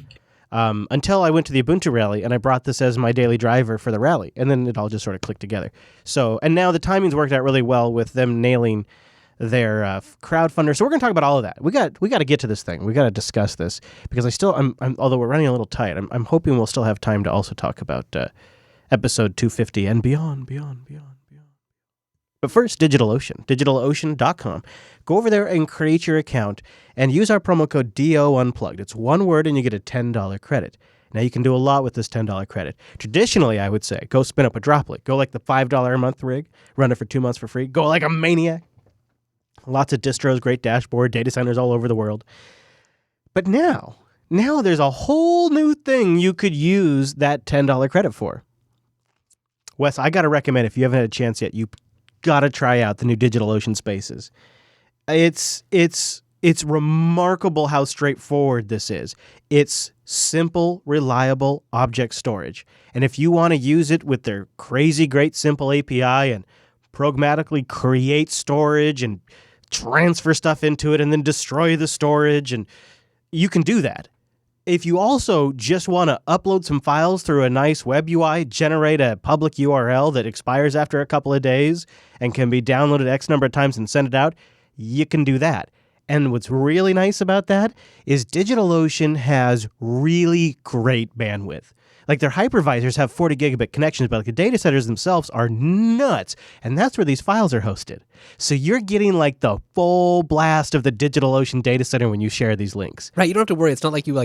[SPEAKER 1] until I went to the Ubuntu rally and I brought this as my daily driver for the rally. And then it all just sort of clicked together. So, and now the timing's worked out really well with them nailing their crowdfunder. So we're going to talk about all of that. We got to get to this thing. We got to discuss this because I'm although we're running a little tight, I'm hoping we'll still have time to also talk about episode 250 and beyond. But first, DigitalOcean, DigitalOcean.com. Go over there and create your account and use our promo code DO Unplugged. It's one word and you get a $10 credit. Now, you can do a lot with this $10 credit. Traditionally, I would say, go spin up a droplet. Go like the $5 a month rig, run it for 2 months for free. Go like a maniac. Lots of distros, great dashboard, data centers all over the world. But now there's a whole new thing you could use that $10 credit for. Wes, I got to recommend, if you haven't had a chance yet, you got to try out the new DigitalOcean Spaces. It's remarkable how straightforward this is. It's simple, reliable object storage. And if you want to use it with their crazy great simple API and programmatically create storage and transfer stuff into it and then destroy the storage, and you can do that. If you also just want to upload some files through a nice web UI, generate a public URL that expires after a couple of days and can be downloaded X number of times and send it out, you can do that. And what's really nice about that is DigitalOcean has really great bandwidth. Like, their hypervisors have 40 gigabit connections, but like the data centers themselves are nuts. And that's where these files are hosted. So you're getting like the full blast of the DigitalOcean data center when you share these links.
[SPEAKER 5] Right. You don't have to worry. It's not like you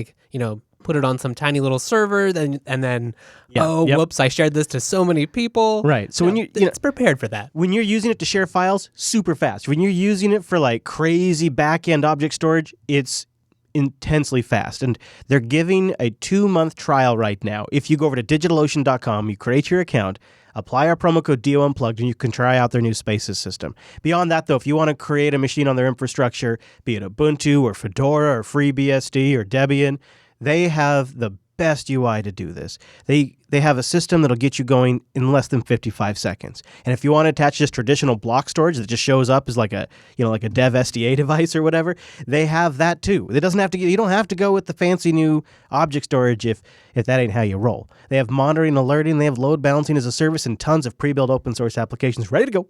[SPEAKER 5] put it on some tiny little server whoops, I shared this to so many people.
[SPEAKER 1] Right. So when
[SPEAKER 5] it's prepared for that.
[SPEAKER 1] When you're using it to share files, super fast. When you're using it for like crazy back-end object storage, it's intensely fast. And they're giving a 2-month trial right now. If you go over to DigitalOcean.com, you create your account, apply our promo code DO Unplugged, and you can try out their new Spaces system. Beyond that, though, if you want to create a machine on their infrastructure, be it Ubuntu or Fedora or FreeBSD or Debian, they have the best UI to do this. They have a system that'll get you going in less than 55 seconds. And if you want to attach just traditional block storage that just shows up as like a dev SDA device or whatever, they have that too. You don't have to go with the fancy new object storage if that ain't how you roll. They have monitoring and alerting, they have load balancing as a service, and tons of pre-built open source applications ready to go.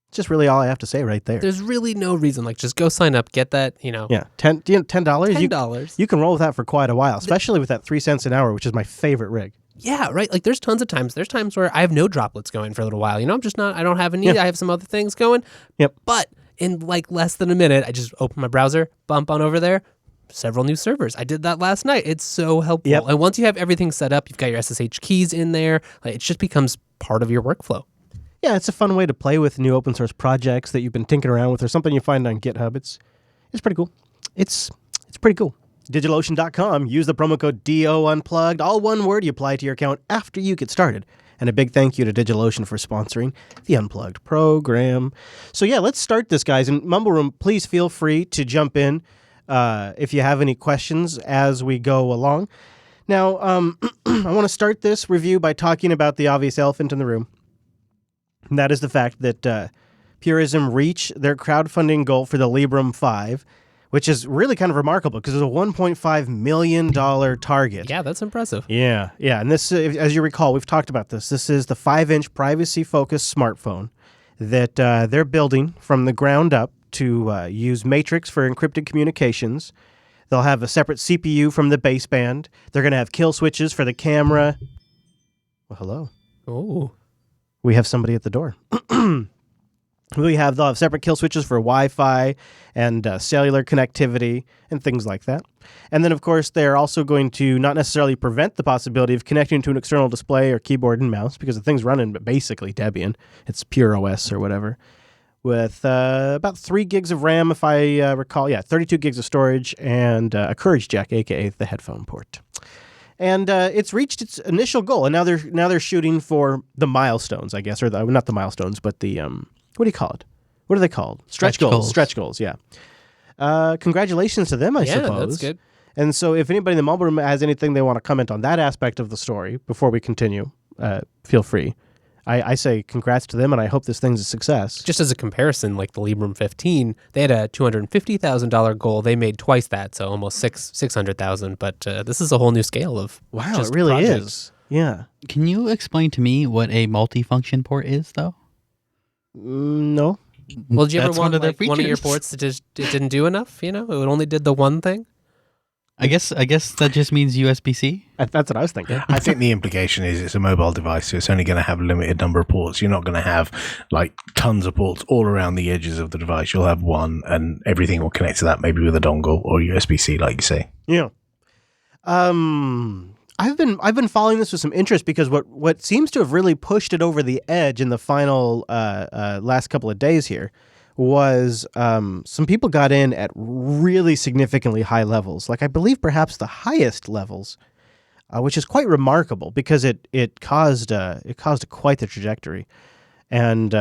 [SPEAKER 1] It's just really all I have to say right there.
[SPEAKER 5] There's really no reason. Like, just go sign up, get that,
[SPEAKER 1] Yeah, $10.
[SPEAKER 5] $10.
[SPEAKER 1] You can roll with that for quite a while, especially with that 3 cents an hour, which is my favorite rig.
[SPEAKER 5] Yeah, right. Like, there's tons of times. There's times where I have no droplets going for a little while. I don't have a need. I have some other things going.
[SPEAKER 1] Yep.
[SPEAKER 5] But in like less than a minute, I just open my browser, bump on over there, several new servers. I did that last night. It's so helpful.
[SPEAKER 1] Yep.
[SPEAKER 5] And once you have everything set up, you've got your SSH keys in there. Like, it just becomes part of your workflow.
[SPEAKER 1] Yeah, it's a fun way to play with new open source projects that you've been tinkering around with, or something you find on GitHub. It's pretty cool. It's pretty cool. DigitalOcean.com. Use the promo code DO Unplugged. All one word. You apply to your account after you get started. And a big thank you to DigitalOcean for sponsoring the Unplugged program. So yeah, let's start this, guys. And Mumble Room, please feel free to jump in if you have any questions as we go along. Now, I want to start this review by talking about the obvious elephant in the room. And that is the fact that Purism reached their crowdfunding goal for the Librem 5, which is really kind of remarkable because it's a $1.5 million target.
[SPEAKER 5] Yeah, that's impressive.
[SPEAKER 1] Yeah. And this, as you recall, we've talked about this. This is the 5-inch privacy-focused smartphone that they're building from the ground up to use Matrix for encrypted communications. They'll have a separate CPU from the baseband. They're going to have kill switches for the camera. Well, hello.
[SPEAKER 5] Oh.
[SPEAKER 1] We have somebody at the door. They'll have separate kill switches for Wi-Fi and cellular connectivity and things like that. And then, of course, they're also going to not necessarily prevent the possibility of connecting to an external display or keyboard and mouse because the thing's running basically Debian. It's pure OS or whatever. With about 3 gigs of RAM, if I recall. Yeah, 32 gigs of storage and a Courage Jack, a.k.a. the headphone port. And it's reached its initial goal, and now they're shooting for the milestones, I guess, or not the milestones, but the what do you call it? What are they called? Stretch goals. Stretch goals. Yeah. Congratulations to them, I suppose.
[SPEAKER 5] Yeah, that's good.
[SPEAKER 1] And so, if anybody in the Mumble Room has anything they want to comment on that aspect of the story before we continue, feel free. I say congrats to them, and I hope this thing's a success.
[SPEAKER 5] Just as a comparison, like the Librem 15, they had a $250,000 goal. They made twice that, so almost 600,000. But this is a whole new scale of
[SPEAKER 1] It really
[SPEAKER 5] project.
[SPEAKER 1] is. Yeah.
[SPEAKER 6] Can you explain to me what a multifunction port is, though?
[SPEAKER 1] No.
[SPEAKER 5] Well, did you ever
[SPEAKER 6] That's
[SPEAKER 5] want
[SPEAKER 6] one of their
[SPEAKER 5] one of your
[SPEAKER 6] features.
[SPEAKER 5] ports that just it didn't do enough? You know, it only did the one thing.
[SPEAKER 6] I guess that just means USB-C.
[SPEAKER 1] That's what I was thinking.
[SPEAKER 3] I think the implication is it's a mobile device, so it's only going to have a limited number of ports. You're not going to have like tons of ports all around the edges of the device. You'll have one, and everything will connect to that, maybe with a dongle or USB-C, like you say.
[SPEAKER 1] Yeah. I've been following this with some interest because what seems to have really pushed it over the edge in the final last couple of days here was some people got in at really significantly high levels, like I believe perhaps the highest levels, which is quite remarkable because it caused quite the trajectory, and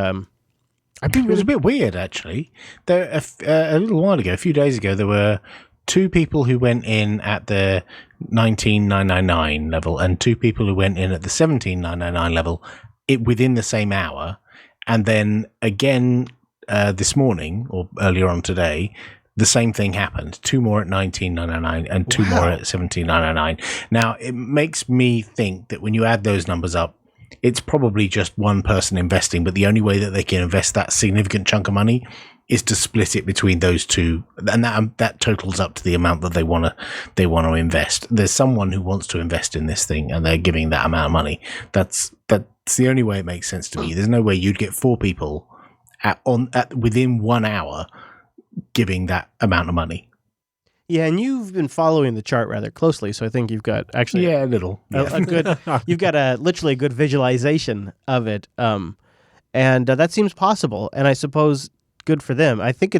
[SPEAKER 3] It was a bit weird, actually. There, a little while ago, a few days ago, there were 2 people who went in at the 19,999 level and 2 people who went in at the 17,999 level within the same hour, and then again this morning or earlier on today, the same thing happened. 2 more at 19,999 and 2 more at 17,999. Now, it makes me think that when you add those numbers up, it's probably just one person investing, but the only way that they can invest that significant chunk of money is to split it between those two, and that totals up to the amount that they want to invest. There's someone who wants to invest in this thing, and they're giving that amount of money. That's the only way it makes sense to me. There's no way you'd get 4 people within 1 hour giving that amount of money.
[SPEAKER 1] Yeah, and you've been following the chart rather closely, so I think you've got actually
[SPEAKER 3] a little.
[SPEAKER 1] A good. You've got literally a good visualization of it, and that seems possible. And I suppose good for them. I think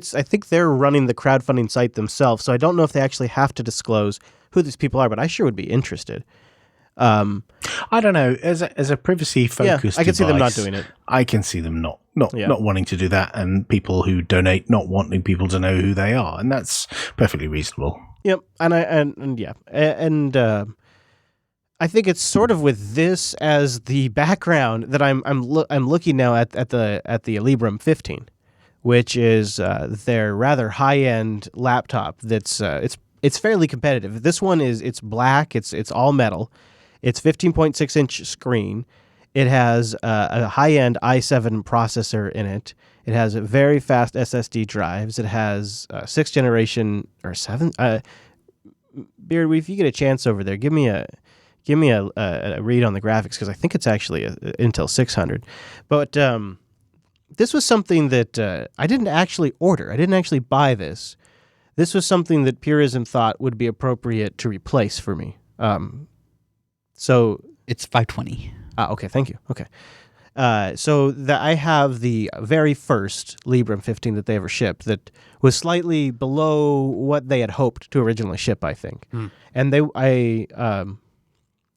[SPEAKER 1] they're running the crowdfunding site themselves, so I don't know if they actually have to disclose who these people are, but I sure would be interested.
[SPEAKER 3] I don't know. As a privacy focused,
[SPEAKER 1] I can see them not doing it.
[SPEAKER 3] I can see them not wanting to do that, and people who donate not wanting people to know who they are, and that's perfectly reasonable.
[SPEAKER 1] Yep, and I think it's sort of with this as the background that I'm looking now at the Librem 15, which is their rather high end laptop. That's it's fairly competitive. This one it's black. It's all metal. It's 15.6-inch screen. It has a high-end i7 processor in it. It has very fast SSD drives. It has 6th generation or 7. Beard, if you get a chance over there, give me a read on the graphics because I think it's actually a Intel 600. But this was something that I didn't actually order. I didn't actually buy this. This was something that Purism thought would be appropriate to replace for me. So
[SPEAKER 6] it's 520.
[SPEAKER 1] Okay, thank you. Okay. So I have the very first Librem 15 that they ever shipped that was slightly below what they had hoped to originally ship, I think. And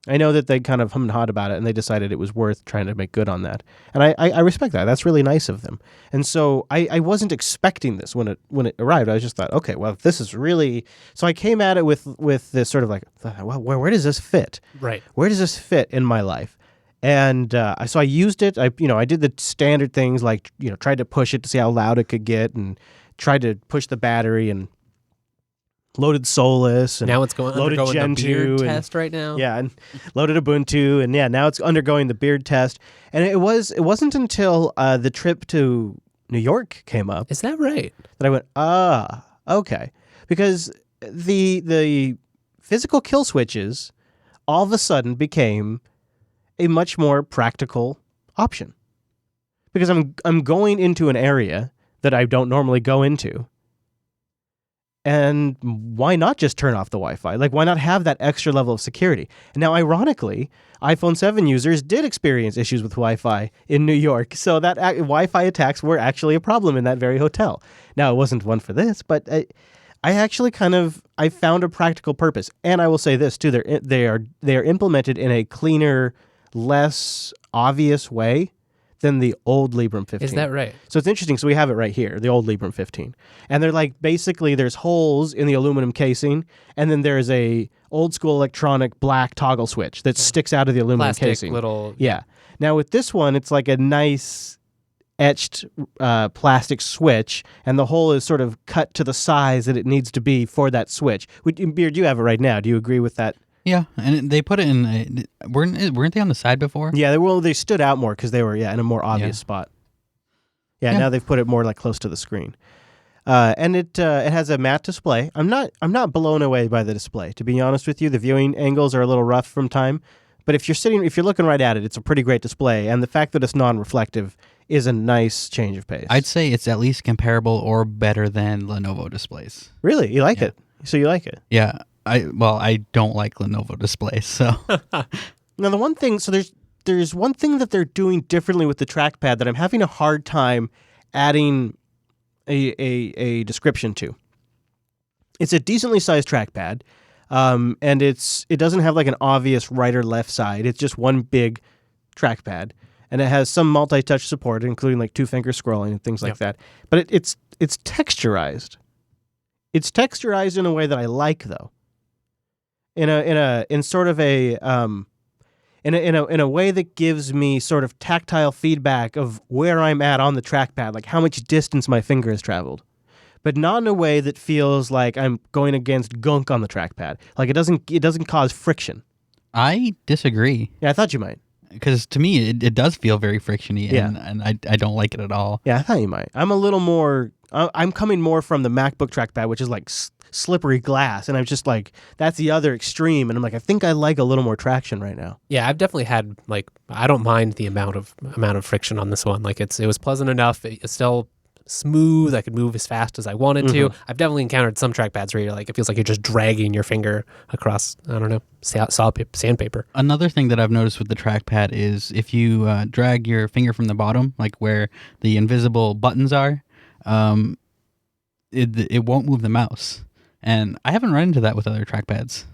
[SPEAKER 1] I know that they kind of hummed and hawed about it, and they decided it was worth trying to make good on that. And I respect that. That's really nice of them. And so I wasn't expecting this when it arrived. I just thought, okay, well, this is really... So I came at it with this sort of like, well, where does this fit?
[SPEAKER 5] Right.
[SPEAKER 1] Where does this fit in my life? And so I used it. I did the standard things like, tried to push it to see how loud it could get and tried to push the battery and loaded Solus. And
[SPEAKER 5] now it's undergoing the beard
[SPEAKER 1] and,
[SPEAKER 5] test right now.
[SPEAKER 1] Yeah, and loaded Ubuntu. And now it's undergoing the beard test. And it wasn't until the trip to New York came up.
[SPEAKER 5] Is that right?
[SPEAKER 1] That I went, okay. Because the physical kill switches all of a sudden became a much more practical option. Because I'm going into an area that I don't normally go into. And why not just turn off the Wi-Fi? Like, why not have that extra level of security? And now, ironically, iPhone 7 users did experience issues with Wi-Fi in New York. So that Wi-Fi attacks were actually a problem in that very hotel. Now, it wasn't one for this, but I actually I found a practical purpose. And I will say this, too. They are implemented in a cleaner, less obvious way than the old Librem 15.
[SPEAKER 5] Is that right?
[SPEAKER 1] So it's interesting. So we have it right here, the old Librem 15. And they're like, basically there's holes in the aluminum casing, and then there's a old school electronic black toggle switch that sticks out of the aluminum
[SPEAKER 5] Plastic
[SPEAKER 1] casing.
[SPEAKER 5] little.
[SPEAKER 1] Yeah. Now with this one, it's like a nice etched plastic switch, and the hole is sort of cut to the size that it needs to be for that switch. Beard, you have it right now. Do you agree with that?
[SPEAKER 6] Yeah, and they put it in. Weren't they on the side before?
[SPEAKER 1] Yeah, they stood out more because they were in a more obvious spot. Yeah, now they've put it more like close to the screen, and it has a matte display. I'm not blown away by the display, to be honest with you. The viewing angles are a little rough from time, but if you're looking right at it, it's a pretty great display, and the fact that it's non-reflective is a nice change of pace.
[SPEAKER 6] I'd say it's at least comparable or better than Lenovo displays.
[SPEAKER 1] Really, you like it? So you like it?
[SPEAKER 6] Yeah. I don't like Lenovo displays, so.
[SPEAKER 1] Now the one thing, so there's one thing that they're doing differently with the trackpad that I'm having a hard time adding a description to. It's a decently sized trackpad, and it doesn't have like an obvious right or left side. It's just one big trackpad, and it has some multi-touch support, including like 2-finger scrolling and things like that. But it's texturized. It's texturized in a way that I like, though. In a way that gives me sort of tactile feedback of where I'm at on the trackpad, like how much distance my finger has traveled, but not in a way that feels like I'm going against gunk on the trackpad. Like it doesn't cause friction.
[SPEAKER 6] I disagree.
[SPEAKER 1] Yeah, I thought you might.
[SPEAKER 6] Because to me, it does feel very frictiony, and I don't like it at all.
[SPEAKER 1] Yeah, I thought you might. I'm a little more. I'm coming more from the MacBook trackpad, which is like slippery glass, and I'm just like, that's the other extreme, and I'm like, I think I like a little more traction right now.
[SPEAKER 5] Yeah, I've definitely had I don't mind the amount of friction on this one. Like it was pleasant enough. It's still smooth. I could move as fast as I wanted to. I've definitely encountered some trackpads where it feels like you're just dragging your finger across, I don't know, sandpaper.
[SPEAKER 6] Another thing that I've noticed with the trackpad is if you drag your finger from the bottom, like where the invisible buttons are, it won't move the mouse. And I haven't run into that with other trackpads.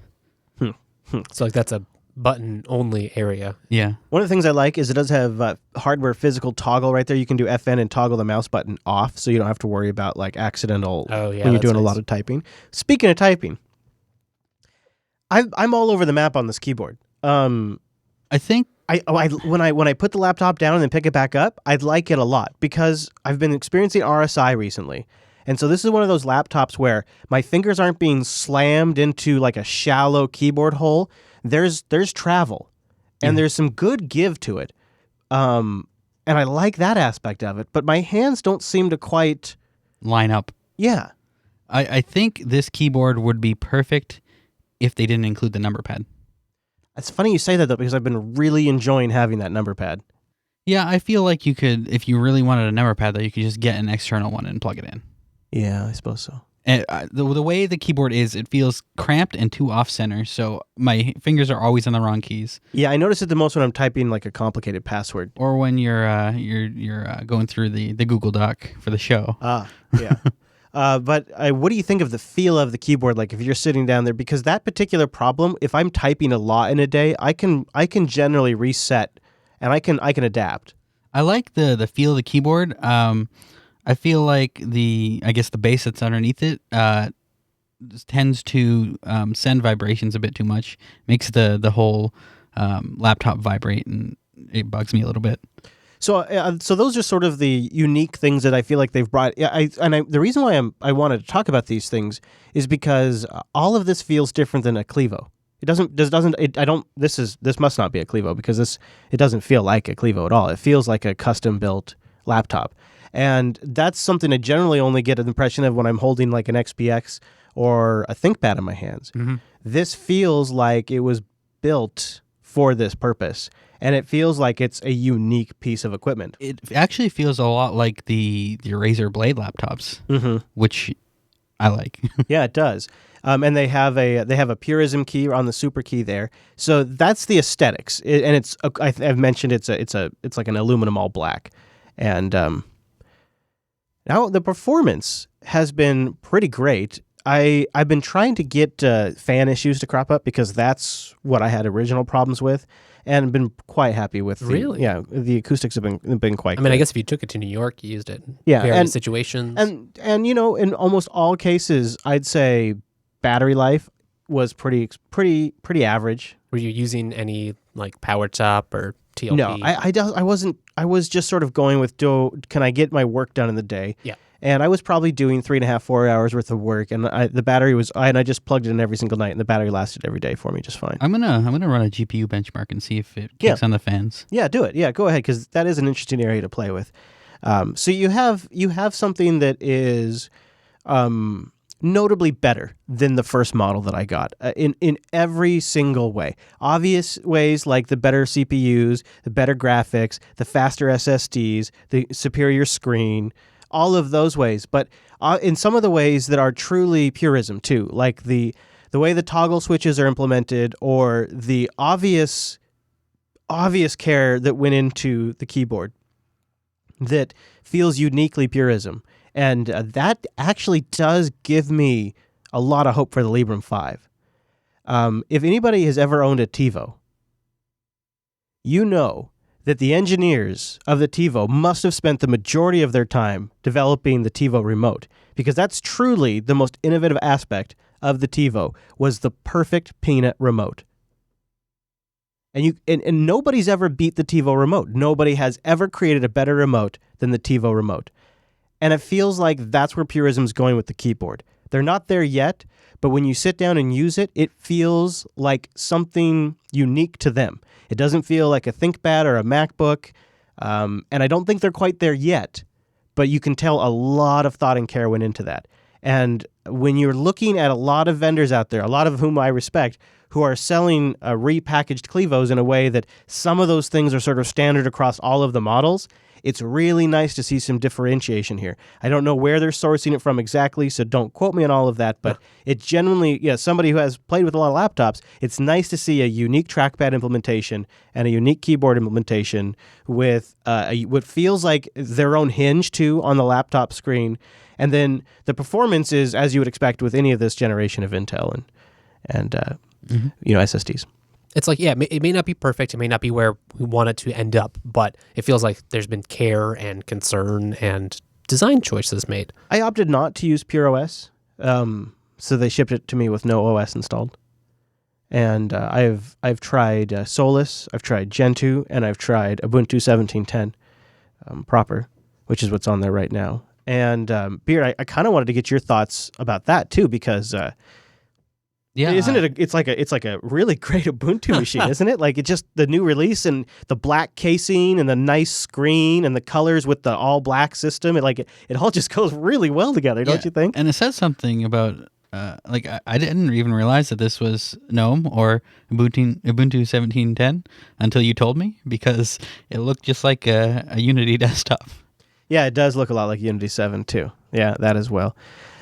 [SPEAKER 5] So that's a button-only area.
[SPEAKER 6] Yeah.
[SPEAKER 1] One of the things I like is it does have hardware physical toggle right there. You can do FN and toggle the mouse button off, so you don't have to worry about accidental when you're doing a lot of typing. Speaking of typing, I'm all over the map on this keyboard.
[SPEAKER 6] I think
[SPEAKER 1] when I put the laptop down and then pick it back up, I'd like it a lot because I've been experiencing RSI recently. And so this is one of those laptops where my fingers aren't being slammed into like a shallow keyboard hole. There's travel, and there's some good give to it. And I like that aspect of it, but my hands don't seem to quite
[SPEAKER 6] line up.
[SPEAKER 1] Yeah.
[SPEAKER 6] I think this keyboard would be perfect if they didn't include the number pad.
[SPEAKER 1] It's funny you say that, though, because I've been really enjoying having that number pad.
[SPEAKER 6] Yeah, I feel like you could, if you really wanted a number pad, though, you could just get an external one and plug it in.
[SPEAKER 1] Yeah, I suppose so.
[SPEAKER 6] And the way the keyboard is, it feels cramped and too off-center, so my fingers are always on the wrong keys.
[SPEAKER 1] Yeah, I notice it the most when I'm typing like a complicated password.
[SPEAKER 6] Or when you're going through the Google Doc for the show.
[SPEAKER 1] Yeah. But what do you think of the feel of the keyboard? Like if you're sitting down there, because that particular problem, if I'm typing a lot in a day, I can generally reset, and I can adapt.
[SPEAKER 6] I like the feel of the keyboard. I feel like the base that's underneath it tends to send vibrations a bit too much. Makes the whole laptop vibrate, and it bugs me a little bit.
[SPEAKER 1] So those are sort of the unique things that I feel like they've brought. Yeah, the reason why I wanted to talk about these things is because all of this feels different than a Clevo. This must not be a Clevo because it doesn't feel like a Clevo at all. It feels like a custom built laptop. And that's something I generally only get an impression of when I'm holding like an XPX or a ThinkPad in my hands. Mm-hmm. This feels like it was built for this purpose, and it feels like it's a unique piece of equipment.
[SPEAKER 6] It actually feels a lot like the Razer Blade laptops, which I like. Yeah,
[SPEAKER 1] it does. And they have a Purism key on the super key there, so that's the aesthetics. And it's I've mentioned it's like an aluminum all black, and now the performance has been pretty great. I've been trying to get fan issues to crop up because that's what I had original problems with, and been quite happy with.
[SPEAKER 5] Really?
[SPEAKER 1] Yeah, the acoustics have been quite.
[SPEAKER 5] I mean,
[SPEAKER 1] good.
[SPEAKER 5] I guess if you took it to New York, you used it. In
[SPEAKER 1] Yeah,
[SPEAKER 5] various situations.
[SPEAKER 1] And in almost all cases, I'd say battery life was pretty average.
[SPEAKER 5] Were you using any like power top or TLP?
[SPEAKER 1] No, I wasn't. I was just sort of going with, can I get my work done in the day?
[SPEAKER 5] Yeah.
[SPEAKER 1] And I was probably doing 3.5, 4 hours worth of work, and the battery was, and I just plugged it in every single night, and the battery lasted every day for me just fine.
[SPEAKER 6] I'm gonna run a GPU benchmark and see if it kicks on the fans.
[SPEAKER 1] Yeah, do it. Yeah, go ahead, because that is an interesting area to play with. So you have something that is notably better than the first model that I got in every single way. Obvious ways like the better CPUs, the better graphics, the faster SSDs, the superior screen, all of those ways. But in some of the ways that are truly purism too, like the way the toggle switches are implemented, or the obvious care that went into the keyboard that feels uniquely purism. And that actually does give me a lot of hope for the Librem 5. If anybody has ever owned a TiVo, you know that the engineers of the TiVo must have spent the majority of their time developing the TiVo remote, because that's truly the most innovative aspect of the TiVo, was the perfect peanut remote. And nobody's ever beat the TiVo remote. Nobody has ever created a better remote than the TiVo remote. And it feels like that's where Purism's going with the keyboard. They're not there yet, but when you sit down and use it, it feels like something unique to them. It doesn't feel like a ThinkPad or a MacBook, and I don't think they're quite there yet, but you can tell a lot of thought and care went into that. And when you're looking at a lot of vendors out there, a lot of whom I respect, who are selling repackaged Clevos in a way that some of those things are sort of standard across all of the models, it's really nice to see some differentiation here. I don't know where they're sourcing it from exactly, so don't quote me on all of that, but it genuinely, somebody who has played with a lot of laptops, it's nice to see a unique trackpad implementation and a unique keyboard implementation with what feels like their own hinge, too, on the laptop screen. And then the performance is, as you would expect with any of this generation of Intel and SSDs.
[SPEAKER 5] It's like, it may not be perfect. It may not be where we want it to end up, but it feels like there's been care and concern and design choices made.
[SPEAKER 1] I opted not to use Pure OS, so they shipped it to me with no OS installed. And I've tried Solus, I've tried Gentoo, and I've tried Ubuntu 17.10 proper, which is what's on there right now. And Beard, I kind of wanted to get your thoughts about that too, because isn't it? It's like a really great Ubuntu machine, isn't it? Like, it just, the new release and the black casing and the nice screen and the colors with the all black system. It all just goes really well together, don't you think?
[SPEAKER 6] And it says something about I didn't even realize that this was GNOME or Ubuntu 17.10 until you told me, because it looked just like a Unity desktop.
[SPEAKER 1] Yeah, it does look a lot like Unity 7 too. Yeah, that as well.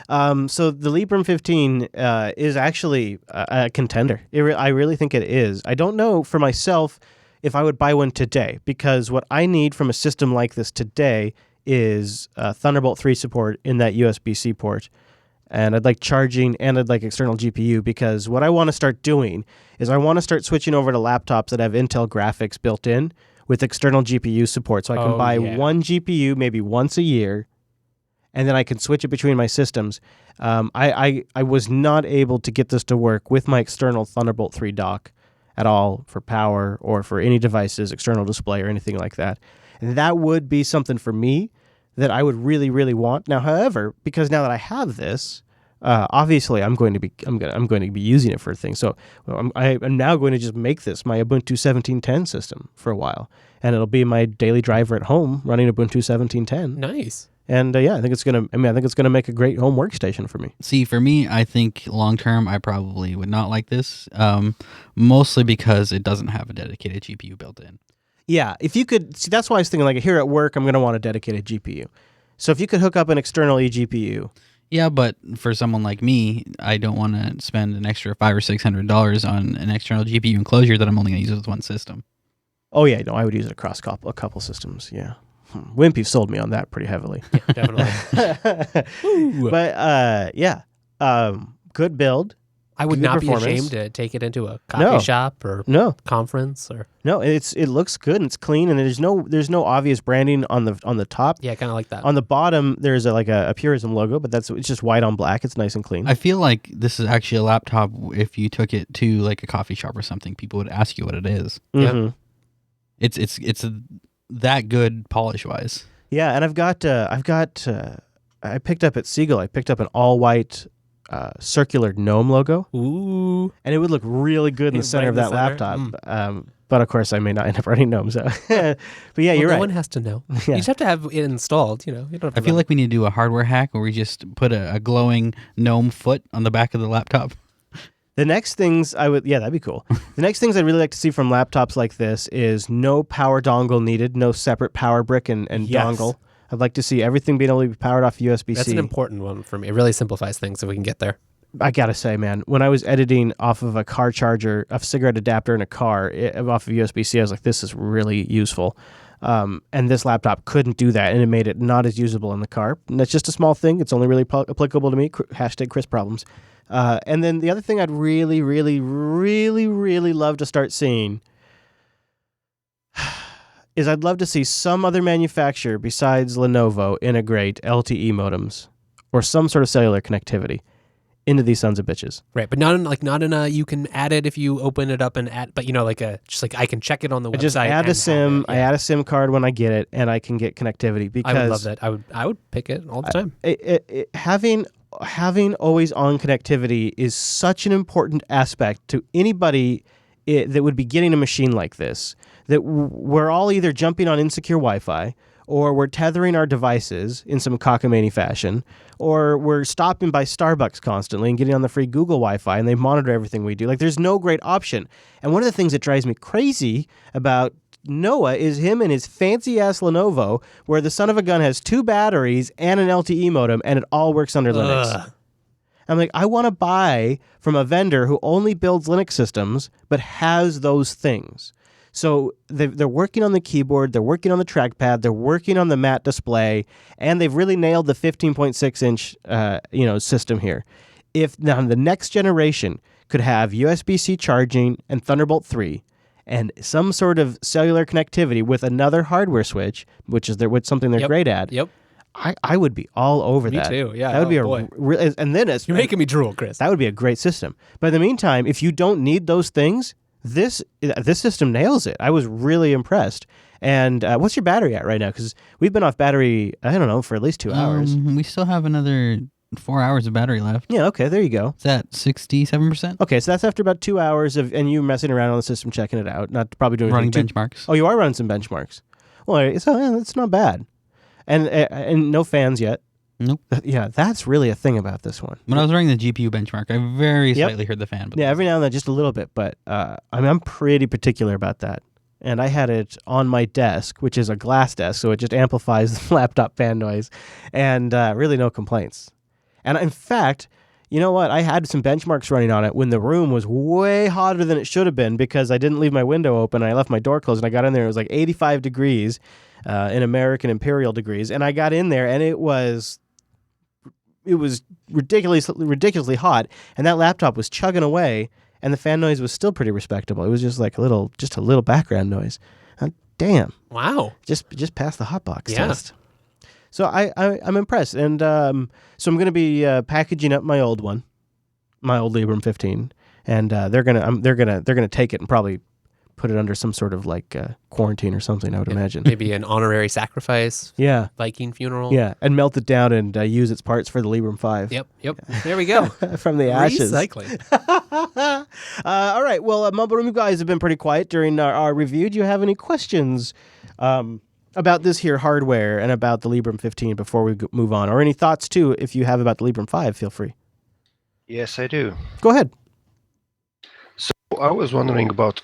[SPEAKER 1] So the Librem 15 is actually a contender. I really think it is. I don't know for myself if I would buy one today, because what I need from a system like this today is Thunderbolt 3 support in that USB-C port. And I'd like charging, and I'd like external GPU, because what I want to start doing is I want to start switching over to laptops that have Intel graphics built in with external GPU support. So I can buy one GPU maybe once a year, and then I can switch it between my systems. I was not able to get this to work with my external Thunderbolt 3 dock at all for power or for any devices, external display or anything like that. And that would be something for me that I would really, really want. Now, however, because now that I have this, obviously I'm going to be using it for things. So I'm now going to just make this my Ubuntu 17.10 system for a while, and it'll be my daily driver at home running Ubuntu 17.10.
[SPEAKER 5] Nice.
[SPEAKER 1] And I think it's gonna make a great home workstation for me.
[SPEAKER 6] See, for me, I think long term, I probably would not like this, mostly because it doesn't have a dedicated GPU built in.
[SPEAKER 1] Yeah, if you could see, that's why I was thinking, like, here at work, I'm gonna want a dedicated GPU. So if you could hook up an external eGPU.
[SPEAKER 6] Yeah, but for someone like me, I don't want to spend an extra $500 or $600 on an external GPU enclosure that I'm only going to use with one system.
[SPEAKER 1] Oh yeah, no, I would use it across a couple systems. Yeah. Wimpy sold me on that pretty heavily.
[SPEAKER 5] Yeah, definitely.
[SPEAKER 1] But Good build.
[SPEAKER 5] I would
[SPEAKER 1] Good
[SPEAKER 5] not be
[SPEAKER 1] performance.
[SPEAKER 5] ashamed to take it into a coffee
[SPEAKER 1] No.
[SPEAKER 5] shop or
[SPEAKER 1] No,
[SPEAKER 5] conference or
[SPEAKER 1] no, it looks good and it's clean, and there's no obvious branding on the top.
[SPEAKER 5] yeah, kind of like that.
[SPEAKER 1] On the bottom, there's a Purism logo, but it's just white on black. It's nice and clean.
[SPEAKER 6] I feel like this is actually a laptop. If you took it to like a coffee shop or something, people would ask you what it is.
[SPEAKER 1] Mhm.
[SPEAKER 6] It's that good polish wise.
[SPEAKER 1] Yeah, and I picked up at SeaGL. I picked up an all white circular gnome logo,
[SPEAKER 5] Ooh,
[SPEAKER 1] and it would look really good in the
[SPEAKER 5] Right
[SPEAKER 1] center
[SPEAKER 5] in
[SPEAKER 1] of
[SPEAKER 5] the
[SPEAKER 1] that
[SPEAKER 5] center.
[SPEAKER 1] laptop. But of course, I may not end up running GNOME. So, but yeah, you're
[SPEAKER 5] no
[SPEAKER 1] right.
[SPEAKER 5] one has to know.
[SPEAKER 1] Yeah.
[SPEAKER 5] You just have to have it installed. You don't have to
[SPEAKER 6] I feel
[SPEAKER 5] run
[SPEAKER 6] like we need to do a hardware hack where we just put a glowing gnome foot on the back of the laptop.
[SPEAKER 1] The next things that'd be cool. The next things I'd really like to see from laptops like this is no power dongle needed, no separate power brick and
[SPEAKER 5] Yes.
[SPEAKER 1] dongle. I'd like to see everything being able to be powered off USB-C.
[SPEAKER 5] That's an important one for me. It really simplifies things if we can get there.
[SPEAKER 1] I gotta say, man, when I was editing off of a car charger, a cigarette adapter in a car off of USB-C, I was like, this is really useful. And this laptop couldn't do that, and it made it not as usable in the car. And that's just a small thing. It's only really applicable to me. Hashtag Chris problems. And then the other thing I'd really, really, really, really love to start seeing is I'd love to see some other manufacturer besides Lenovo integrate LTE modems or some sort of cellular connectivity into these sons of bitches.
[SPEAKER 5] Right, but not in a you can add it if you open it up and add, but just like I can check it on the website.
[SPEAKER 1] I just add
[SPEAKER 5] and
[SPEAKER 1] a SIM.
[SPEAKER 5] have it.
[SPEAKER 1] I add a SIM card when I get it, and I can get connectivity. Because
[SPEAKER 5] I would love that. I would pick it all the time.
[SPEAKER 1] Having always on connectivity is such an important aspect to anybody that would be getting a machine like this. That we're all either jumping on insecure Wi-Fi, or we're tethering our devices in some cockamamie fashion, or we're stopping by Starbucks constantly and getting on the free Google Wi-Fi, and they monitor everything we do. Like, there's no great option. And one of the things that drives me crazy about Noah is him and his fancy-ass Lenovo, where the son of a gun has 2 batteries and an LTE modem, and it all works under Linux. I'm like, I want to buy from a vendor who only builds Linux systems, but has those things. So they're working on the keyboard, they're working on the trackpad, they're working on the matte display, and they've really nailed the 15.6-inch system here. If now the next generation could have USB-C charging and Thunderbolt 3 and some sort of cellular connectivity with another hardware switch, which is something they're great at,
[SPEAKER 5] Yep.
[SPEAKER 1] I would be all over
[SPEAKER 5] Me
[SPEAKER 1] that.
[SPEAKER 5] too, yeah.
[SPEAKER 1] That would be
[SPEAKER 5] boy.
[SPEAKER 1] and then
[SPEAKER 5] You're making me drool, Chris.
[SPEAKER 1] that would be a great system. But in the meantime, if you don't need those things, this system nails it. I was really impressed. And what's your battery at right now? Because we've been off battery, I don't know, for at least 2 hours.
[SPEAKER 6] We still have another 4 hours of battery left.
[SPEAKER 1] Yeah, okay, there you go.
[SPEAKER 6] It's at 67%.
[SPEAKER 1] Okay, so that's after about 2 hours and you messing around on the system, checking it out, not probably doing
[SPEAKER 6] Running
[SPEAKER 1] anything
[SPEAKER 6] benchmarks.
[SPEAKER 1] Oh, you are running some benchmarks. Well, it's not bad. And no fans yet.
[SPEAKER 6] Nope.
[SPEAKER 1] Yeah, that's really a thing about this one.
[SPEAKER 6] When I was running the GPU benchmark, I very slightly heard the fan. But
[SPEAKER 1] Yeah, every now and then, just a little bit. But I'm pretty particular about that. And I had it on my desk, which is a glass desk, so it just amplifies the laptop fan noise, and really no complaints. And in fact, you know what? I had some benchmarks running on it when the room was way hotter than it should have been because I didn't leave my window open. And I left my door closed, and I got in there. It was like 85 degrees in American imperial degrees, and I got in there, and it was ridiculously hot, and that laptop was chugging away, and the fan noise was still pretty respectable. It was just like a little background noise. Damn.
[SPEAKER 5] Wow.
[SPEAKER 1] Just past the hotbox
[SPEAKER 5] Yeah.
[SPEAKER 1] test. So I'm impressed, and so I'm going to be packaging up my old Librem 15, and they're gonna take it and probably put it under some sort of like quarantine or something, I would imagine.
[SPEAKER 5] Maybe an honorary sacrifice.
[SPEAKER 1] Yeah.
[SPEAKER 5] Viking funeral.
[SPEAKER 1] Yeah, and melt it down and use its parts for the Librem 5.
[SPEAKER 5] Yep. There we go.
[SPEAKER 1] From the ashes.
[SPEAKER 5] Recycling.
[SPEAKER 1] All right. Well, Mumble Room, you guys have been pretty quiet during our review. Do you have any questions about this here hardware and about the Librem 15 before we move on? Or any thoughts, too, if you have about the Librem 5, feel free.
[SPEAKER 11] Yes, I do.
[SPEAKER 1] Go ahead.
[SPEAKER 11] So I was wondering about,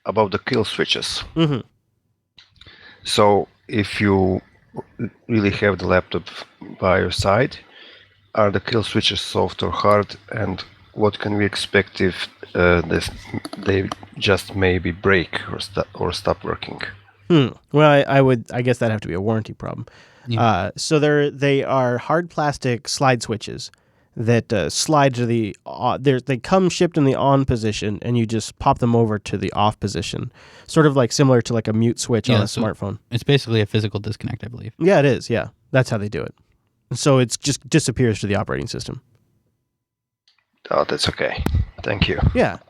[SPEAKER 11] about the kill switches.
[SPEAKER 1] Mm-hmm.
[SPEAKER 11] So if you really have the laptop by your side, are the kill switches soft or hard, and what can we expect if they just maybe break or stop working?
[SPEAKER 1] Well, I guess that'd have to be a warranty problem.
[SPEAKER 6] Yeah.
[SPEAKER 1] So they are hard plastic slide switches that slide to the they come shipped in the on position, and you just pop them over to the off position, sort of like similar to like a mute switch on a smartphone.
[SPEAKER 6] It's basically a physical disconnect, I believe.
[SPEAKER 1] Yeah, it is. Yeah, that's how they do it. So it just disappears to the operating system.
[SPEAKER 11] Oh, that's okay. Thank you.
[SPEAKER 1] Yeah,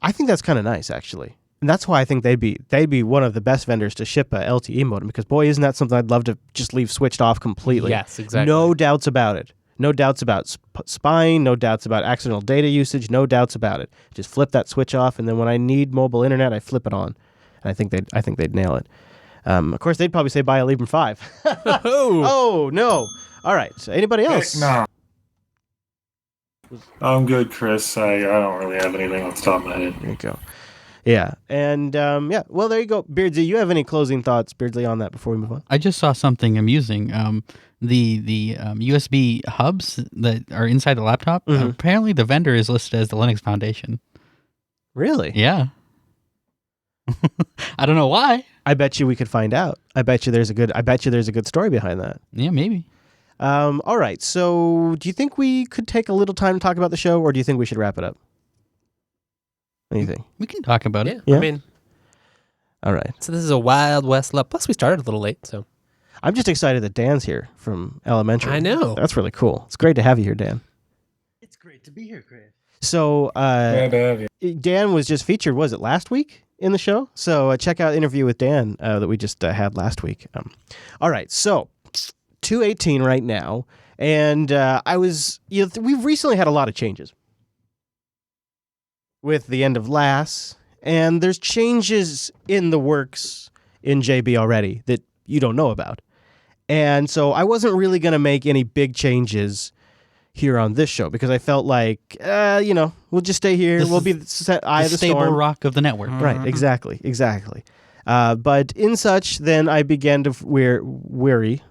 [SPEAKER 1] I think that's kind of nice, actually. And that's why I think they'd be one of the best vendors to ship a LTE modem, because boy, isn't that something I'd love to just leave switched off completely.
[SPEAKER 5] Yes, exactly.
[SPEAKER 1] No doubts about it. No doubts about spying, no doubts about accidental data usage, no doubts about it. Just flip that switch off, and then when I need mobile internet, I flip it on. And I think they'd nail it. Of course, they'd probably say buy a Librem 5. Oh, no. All right. So anybody else?
[SPEAKER 10] No. I'm good, Chris. I don't really have anything on the top of my head.
[SPEAKER 1] There you go. Yeah. And, well, there you go. Beardsley, you have any closing thoughts, Beardsley, on that before we move on?
[SPEAKER 6] I just saw something amusing. The USB hubs that are inside the laptop, apparently the vendor is listed as the Linux Foundation.
[SPEAKER 1] Really?
[SPEAKER 6] Yeah. I don't know why.
[SPEAKER 1] I bet you we could find out. I bet you there's a good story behind that.
[SPEAKER 6] Yeah, maybe.
[SPEAKER 1] All right. So do you think we could take a little time to talk about the show, or do you think we should wrap it up? What do you think?
[SPEAKER 6] We can talk about it.
[SPEAKER 1] Yeah?
[SPEAKER 5] I mean,
[SPEAKER 1] all right.
[SPEAKER 5] So this is a Wild West love. Plus, we started a little late, so.
[SPEAKER 1] I'm just excited that Dan's here from Elementary.
[SPEAKER 5] I know.
[SPEAKER 1] That's really cool. It's great to have you here, Dan.
[SPEAKER 12] It's great to be here, Chris.
[SPEAKER 1] So,
[SPEAKER 10] Glad to have you.
[SPEAKER 1] Dan was just featured, was it last week in the show? So check out the interview with Dan that we just had last week. All right. So 218 right now. And we've recently had a lot of changes with the end of LAS, and there's changes in the works in JB already that you don't know about. And so I wasn't really going to make any big changes here on this show because I felt like, we'll just stay here. We'll be the
[SPEAKER 6] stable
[SPEAKER 1] storm.
[SPEAKER 6] rock of the network.
[SPEAKER 1] Right, exactly. But in such, then I began to worry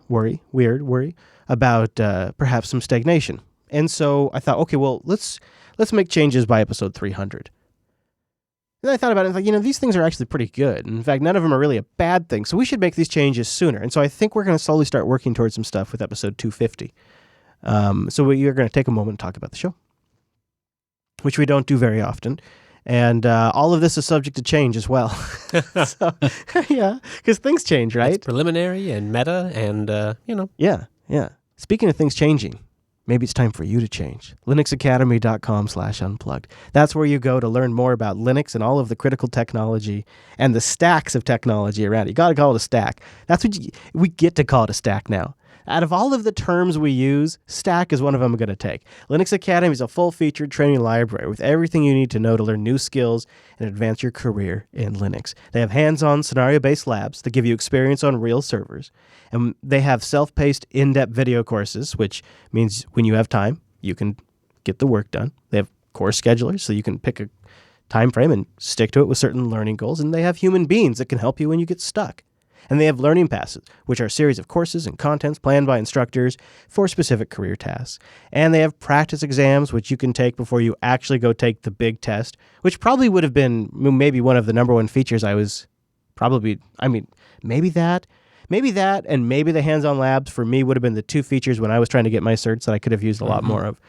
[SPEAKER 1] about perhaps some stagnation. And so I thought, okay, well, let's make changes by episode 300. And I thought about it, and like, these things are actually pretty good. In fact, none of them are really a bad thing. So we should make these changes sooner. And so I think we're going to slowly start working towards some stuff with episode 250. So we are going to take a moment to talk about the show, which we don't do very often. And all of this is subject to change as well. So, yeah, because things change, right?
[SPEAKER 5] It's preliminary and meta and,
[SPEAKER 1] Yeah. Speaking of things changing, maybe it's time for you to change. linuxacademy.com/unplugged. That's where you go to learn more about Linux and all of the critical technology and the stacks of technology around it. You got to call it a stack. That's what we get to call it a stack now. Out of all of the terms we use, stack is one of them I'm going to take. Linux Academy is a full-featured training library with everything you need to know to learn new skills and advance your career in Linux. They have hands-on scenario-based labs that give you experience on real servers. And they have self-paced in-depth video courses, which means when you have time, you can get the work done. They have course schedulers, so you can pick a time frame and stick to it with certain learning goals. And they have human beings that can help you when you get stuck. And they have learning passes, which are a series of courses and contents planned by instructors for specific career tasks. And they have practice exams, which you can take before you actually go take the big test, which probably would have been maybe one of the number one features maybe that, and maybe the hands-on labs for me would have been the two features when I was trying to get my certs that I could have used a lot more of.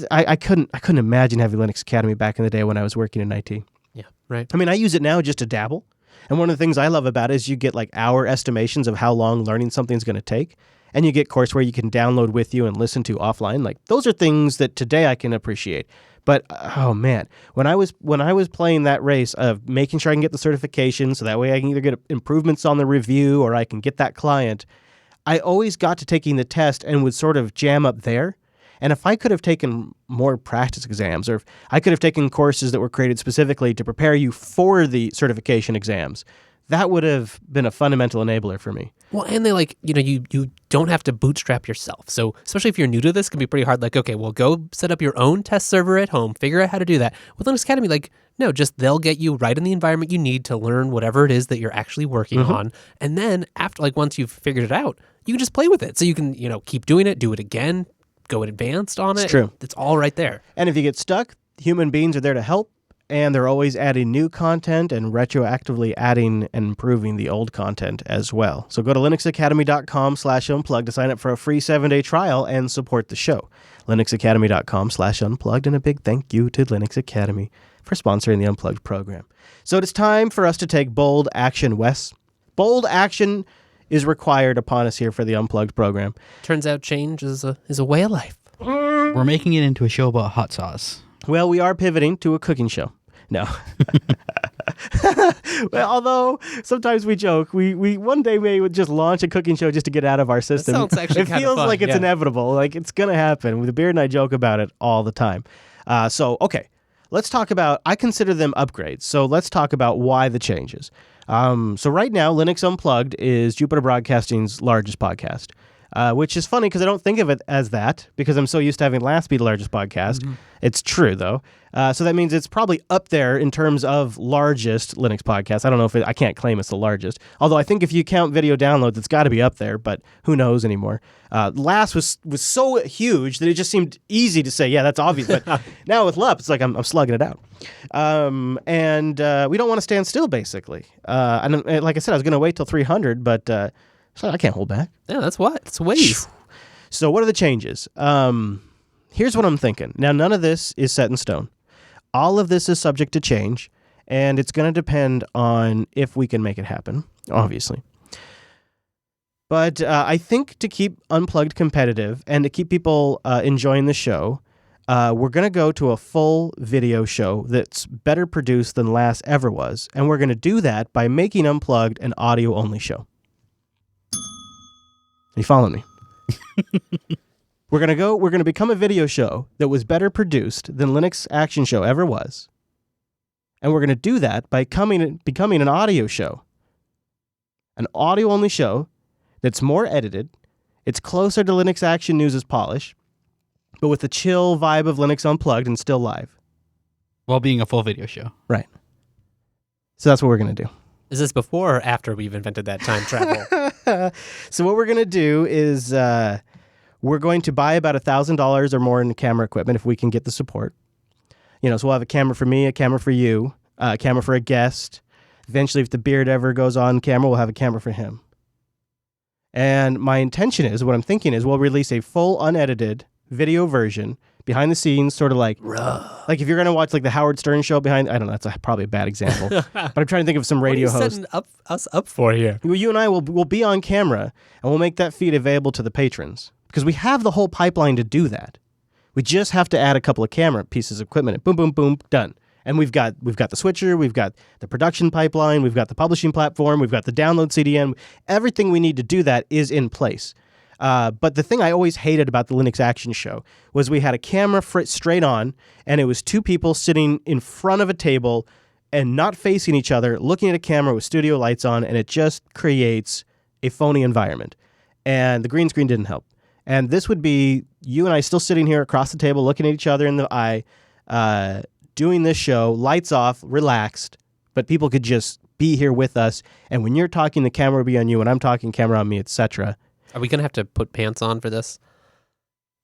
[SPEAKER 1] I couldn't imagine having Linux Academy back in the day when I was working in IT.
[SPEAKER 5] Yeah, right.
[SPEAKER 1] I mean, I use it now just to dabble. And one of the things I love about it is you get like hour estimations of how long learning something's going to take. And you get courseware you can download with you and listen to offline. Like those are things that today I can appreciate. But oh man, when I was playing that race of making sure I can get the certification so that way I can either get improvements on the review or I can get that client, I always got to taking the test and would sort of jam up there. And if I could have taken more practice exams, or if I could have taken courses that were created specifically to prepare you for the certification exams, that would have been a fundamental enabler for me.
[SPEAKER 5] Well, and they you don't have to bootstrap yourself. So especially if you're new to this, it can be pretty hard. Like, okay, well, go set up your own test server at home, figure out how to do that. With Linux Academy, no, just they'll get you right in the environment you need to learn whatever it is that you're actually working on. And then after, once you've figured it out, you can just play with it. So you can, keep doing it, do it again, go advanced on it.
[SPEAKER 1] It's true.
[SPEAKER 5] It's all right there.
[SPEAKER 1] And if you get stuck, human beings are there to help. and they're always adding new content and retroactively adding and improving the old content as well. So go to linuxacademy.com/unplugged to sign up for a free 7-day trial and support the show. linuxacademy.com/unplugged, and a big thank you to Linux Academy for sponsoring the Unplugged program. So it is time for us to take bold action, Wes. Bold action is required upon us here for the Unplugged program.
[SPEAKER 5] Turns out change is a way of life.
[SPEAKER 6] We're making it into a show about hot sauce.
[SPEAKER 1] Well, we are pivoting to a cooking show. No. Well, although sometimes we joke, we one day may just launch a cooking show just to get out of our system.
[SPEAKER 5] That sounds actually
[SPEAKER 1] it
[SPEAKER 5] kind of
[SPEAKER 1] feels
[SPEAKER 5] fun,
[SPEAKER 1] like it's
[SPEAKER 5] yeah.
[SPEAKER 1] inevitable. Like it's going to happen. The Beard and I joke about it all the time. Okay. Let's talk about, I consider them upgrades. So let's talk about why the changes. So right now, Linux Unplugged is Jupiter Broadcasting's largest podcast, which is funny because I don't think of it as that because I'm so used to having last be the largest podcast. Mm-hmm. It's true, though. So that means it's probably up there in terms of largest Linux podcast. I don't know if I can't claim it's the largest. Although I think if you count video downloads, it's got to be up there, but who knows anymore. Last was so huge that it just seemed easy to say, yeah, that's obvious. But now with LUP, it's like I'm slugging it out. And we don't want to stand still, basically. And like I said, I was going to wait till 300, but so I can't hold back.
[SPEAKER 5] Yeah, that's what. It's ways.
[SPEAKER 1] So what are the changes? Here's what I'm thinking. Now, none of this is set in stone. All of this is subject to change, and it's going to depend on if we can make it happen, obviously. But I think to keep Unplugged competitive and to keep people enjoying the show, we're going to go to a full video show that's better produced than last ever was, and we're going to do that by making Unplugged an audio-only show. Are you following me? We're going to become a video show that was better produced than Linux Action Show ever was. And we're going to do that by becoming an audio show. An audio-only show that's more edited. It's closer to Linux Action News' polish, but with the chill vibe of Linux Unplugged and still live.
[SPEAKER 6] While being a full video show.
[SPEAKER 1] Right. So that's what we're going to do.
[SPEAKER 5] Is this before or after we've invented that time travel?
[SPEAKER 1] So what we're going to do is we're going to buy about $1,000 or more in camera equipment if we can get the support. So we'll have a camera for me, a camera for you, a camera for a guest. Eventually, if the Beard ever goes on camera, we'll have a camera for him. And my intention is, what I'm thinking is, we'll release a full unedited video version behind the scenes, sort of like if you're going to watch like the Howard Stern show behind, I don't know, that's probably a bad example, but I'm trying to think of some radio host.
[SPEAKER 5] What are you setting us up for here?
[SPEAKER 1] Well, you and I will be on camera, and we'll make that feed available to the patrons because we have the whole pipeline to do that. We just have to add a couple of camera pieces of equipment, and boom, boom, boom, done. And we've got the switcher, we've got the production pipeline, we've got the publishing platform, we've got the download CDN. Everything we need to do that is in place. But the thing I always hated about the Linux Action Show was we had a camera straight on, and it was two people sitting in front of a table and not facing each other, looking at a camera with studio lights on, and it just creates a phony environment. And the green screen didn't help. And this would be you and I still sitting here across the table, looking at each other in the eye, doing this show, lights off, relaxed, but people could just be here with us. And when you're talking, the camera will be on you, and I'm talking, camera on me, etc.
[SPEAKER 5] Are we going to have to put pants on for this?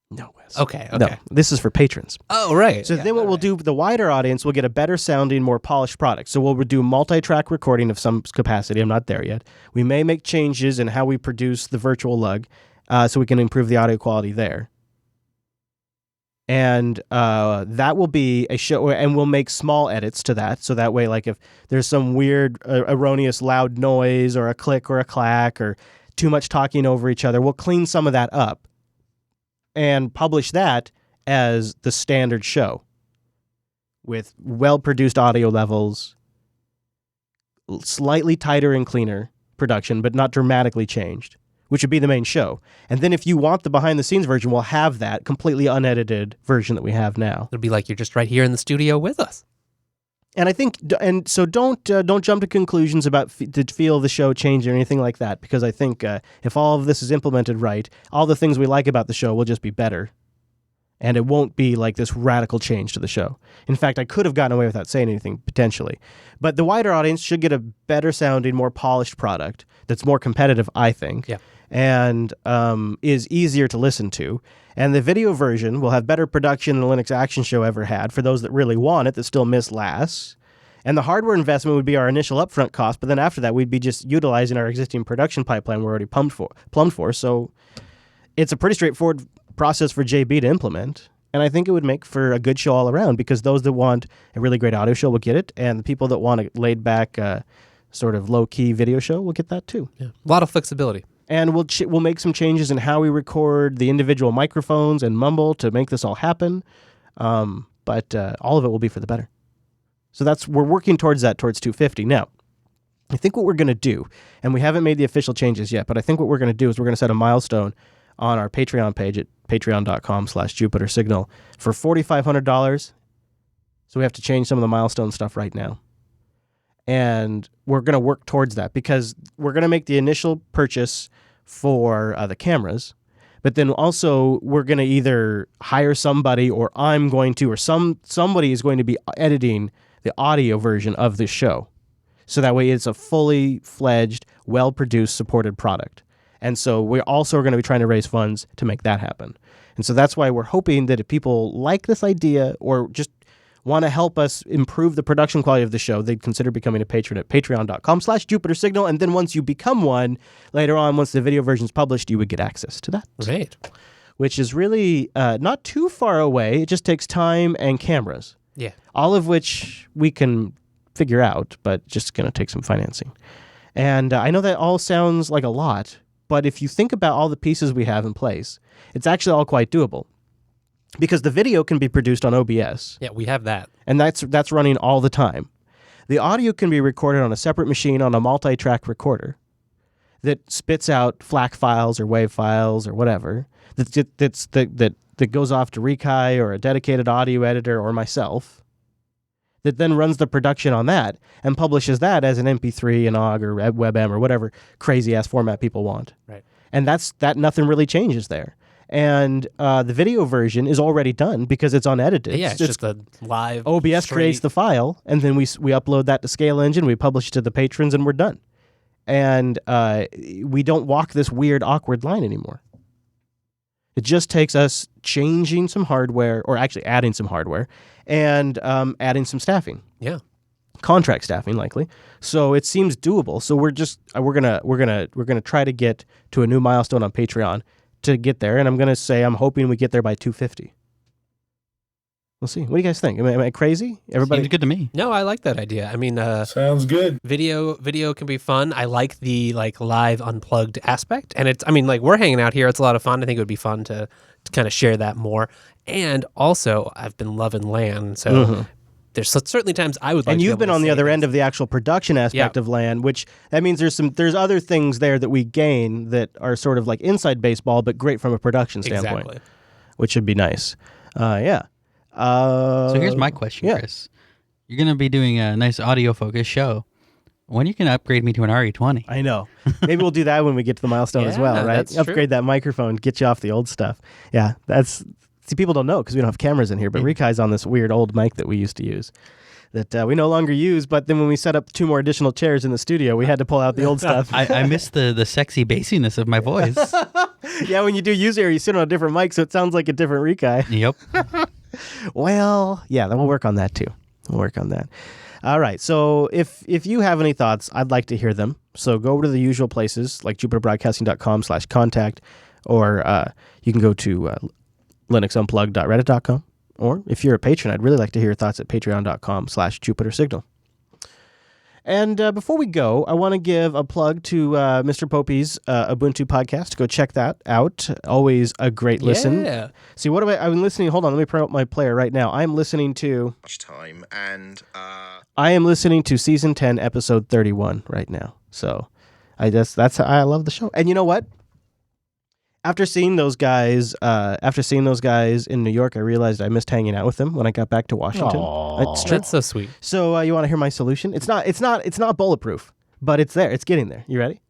[SPEAKER 1] No, Wes.
[SPEAKER 5] Okay.
[SPEAKER 1] No, this is for patrons.
[SPEAKER 5] Oh, right.
[SPEAKER 1] So then what we'll do, the wider audience will get a better sounding, more polished product. So we'll do multi-track recording of some capacity. I'm not there yet. We may make changes in how we produce the virtual lug so we can improve the audio quality there. And that will be a show, and we'll make small edits to that. So that way, like if there's some weird, erroneous loud noise or a click or a clack or too much talking over each other, we'll clean some of that up and publish that as the standard show with well-produced audio levels, slightly tighter and cleaner production, but not dramatically changed, which would be the main show. And then if you want the behind-the-scenes version, we'll have that completely unedited version that we have now.
[SPEAKER 5] It'll be like you're just right here in the studio with us.
[SPEAKER 1] And I think, and so don't jump to conclusions about to feel the show change or anything like that, because I think if all of this is implemented right, all the things we like about the show will just be better, and it won't be like this radical change to the show. In fact, I could have gotten away without saying anything potentially, but the wider audience should get a better sounding, more polished product that's more competitive, I think.
[SPEAKER 5] Yeah.
[SPEAKER 1] and is easier to listen to. And the video version will have better production than the Linux Action Show ever had for those that really want it, that still miss LAS. And the hardware investment would be our initial upfront cost, but then after that, we'd be just utilizing our existing production pipeline we're already plumbed for. So it's a pretty straightforward process for JB to implement. And I think it would make for a good show all around, because those that want a really great audio show will get it, and the people that want a laid-back, sort of low-key video show will get that too.
[SPEAKER 5] Yeah. A lot of flexibility.
[SPEAKER 1] And we'll make some changes in how we record the individual microphones and mumble to make this all happen. But all of it will be for the better. So we're working towards 250. Now, I think what we're going to do, and we haven't made the official changes yet, but I think what we're going to do is we're going to set a milestone on our Patreon page at patreon.com/JupiterSignal for $4,500. So we have to change some of the milestone stuff right now. And we're going to work towards that, because we're going to make the initial purchase for the cameras, but then also we're going to either hire somebody, or I'm going to, or somebody is going to be editing the audio version of this show. So that way it's a fully fledged, well-produced, supported product. And so we're also going to be trying to raise funds to make that happen. And so that's why we're hoping that if people like this idea or just want to help us improve the production quality of the show, they'd consider becoming a patron at patreon.com/JupiterSignal. And then once you become one, later on, once the video version is published, you would get access to that.
[SPEAKER 5] Right.
[SPEAKER 1] Which is really not too far away. It just takes time and cameras.
[SPEAKER 5] Yeah.
[SPEAKER 1] All of which we can figure out, but just going to take some financing. And I know that all sounds like a lot, but if you think about all the pieces we have in place, it's actually all quite doable. Because the video can be produced on OBS.
[SPEAKER 5] Yeah, we have that.
[SPEAKER 1] And that's running all the time. The audio can be recorded on a separate machine on a multi-track recorder that spits out FLAC files or WAV files or whatever that goes off to Rekai or a dedicated audio editor or myself, that then runs the production on that and publishes that as an MP3, an OGG, or WebM, or whatever crazy-ass format people want.
[SPEAKER 5] Right.
[SPEAKER 1] And that nothing really changes there. And the video version is already done because it's unedited.
[SPEAKER 5] Yeah, it's just a live
[SPEAKER 1] OBS
[SPEAKER 5] straight...
[SPEAKER 1] creates the file, and then we upload that to Scale Engine, we publish it to the patrons, and we're done. And we don't walk this weird, awkward line anymore. It just takes us changing some hardware, or actually adding some hardware, and adding some staffing.
[SPEAKER 5] Yeah.
[SPEAKER 1] Contract staffing, likely. So it seems doable. So we're gonna try to get to a new milestone on Patreon to get there, and I'm gonna say I'm hoping we get there by 250. We'll see. What do you guys think? Am I crazy? Everybody?
[SPEAKER 6] Seems good to me.
[SPEAKER 5] No, I like that idea. I mean,
[SPEAKER 10] sounds good.
[SPEAKER 5] Video can be fun. I like the live unplugged aspect, and we're hanging out here. It's a lot of fun. I think it would be fun to kind of share that more. And also, I've been loving LAN, so there's certainly times I would like.
[SPEAKER 1] And
[SPEAKER 5] to
[SPEAKER 1] you've been on the other end of the actual production aspect of LAN, which that means there's other things there that we gain that are sort of like inside baseball, but great from a production standpoint,
[SPEAKER 5] exactly.
[SPEAKER 1] Which would be nice. Yeah.
[SPEAKER 6] So here's my question, Chris. You're going to be doing a nice audio-focused show. When are you going to upgrade me to an RE20?
[SPEAKER 1] I know. Maybe we'll do that when we get to the milestone as well, right? Upgrade that microphone, get you off the old stuff. Yeah, see, people don't know because we don't have cameras in here, but Rikai's on this weird old mic that we used to use that we no longer use, but then when we set up 2 more additional chairs in the studio, we had to pull out the old stuff.
[SPEAKER 6] I miss the sexy bassiness of my voice.
[SPEAKER 1] Yeah, when you do user, you sit on a different mic, so it sounds like a different Rikai.
[SPEAKER 6] Yep.
[SPEAKER 1] Well, yeah, then we'll work on that too. We'll work on that. All right. So if you have any thoughts, I'd like to hear them. So go over to the usual places like jupiterbroadcasting.com/contact, or you can go to linuxunplugged.reddit.com. Or if you're a patron, I'd really like to hear your thoughts at patreon.com/JupiterSignal. And before we go, I want to give a plug to Mr. Popey's Ubuntu podcast. Go check that out. Always a great listen.
[SPEAKER 5] Yeah.
[SPEAKER 1] See, what I've been listening. Hold on, let me promote my player right now. I'm listening to.
[SPEAKER 7] Time and
[SPEAKER 1] I am listening to season 10, episode 31 right now. So, that's how I love the show. And you know what? After seeing those guys in New York, I realized I missed hanging out with them when I got back to Washington.
[SPEAKER 5] That's so sweet.
[SPEAKER 1] So you want to hear my solution? It's not bulletproof, but it's there. It's getting there. You ready?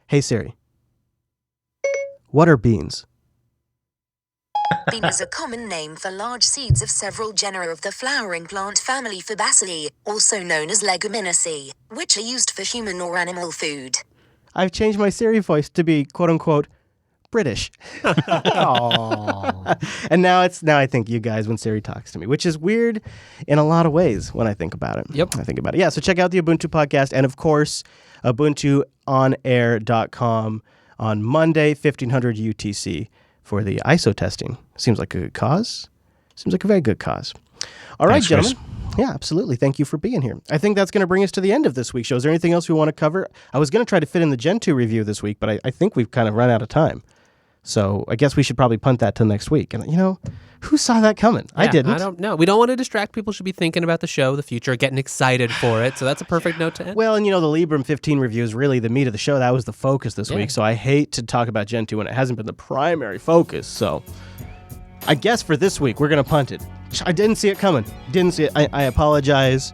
[SPEAKER 1] Hey Siri, what are beans?
[SPEAKER 13] Bean is a common name for large seeds of several genera of the flowering plant family Fabaceae, also known as Leguminosae, which are used for human or animal food.
[SPEAKER 1] I've changed my Siri voice to be quote unquote British. And now I think you guys when Siri talks to me, which is weird in a lot of ways when I think about it.
[SPEAKER 5] Yep.
[SPEAKER 1] I think about it. Yeah, so check out the Ubuntu podcast and of course ubuntuonair.com on Monday 1500 UTC for the ISO testing. Seems like a good cause. Seems like a very good cause. All right,
[SPEAKER 3] Thanks,
[SPEAKER 1] gentlemen.
[SPEAKER 3] Chris.
[SPEAKER 1] Yeah, absolutely. Thank you for being here. I think that's going to bring us to the end of this week's show. Is there anything else we want to cover? I was going to try to fit in the Gen 2 review this week, but I think we've kind of run out of time. So I guess we should probably punt that till next week. And, who saw that coming? I didn't.
[SPEAKER 5] I don't know. We don't want to distract people. Should be thinking about the show, the future, getting excited for it. So that's a perfect note to end.
[SPEAKER 1] Well, and the Librem 15 review is really the meat of the show. That was the focus this week. So I hate to talk about Gen 2 when it hasn't been the primary focus. So I guess for this week, we're going to punt it. I didn't see it coming. Didn't see it. I apologize.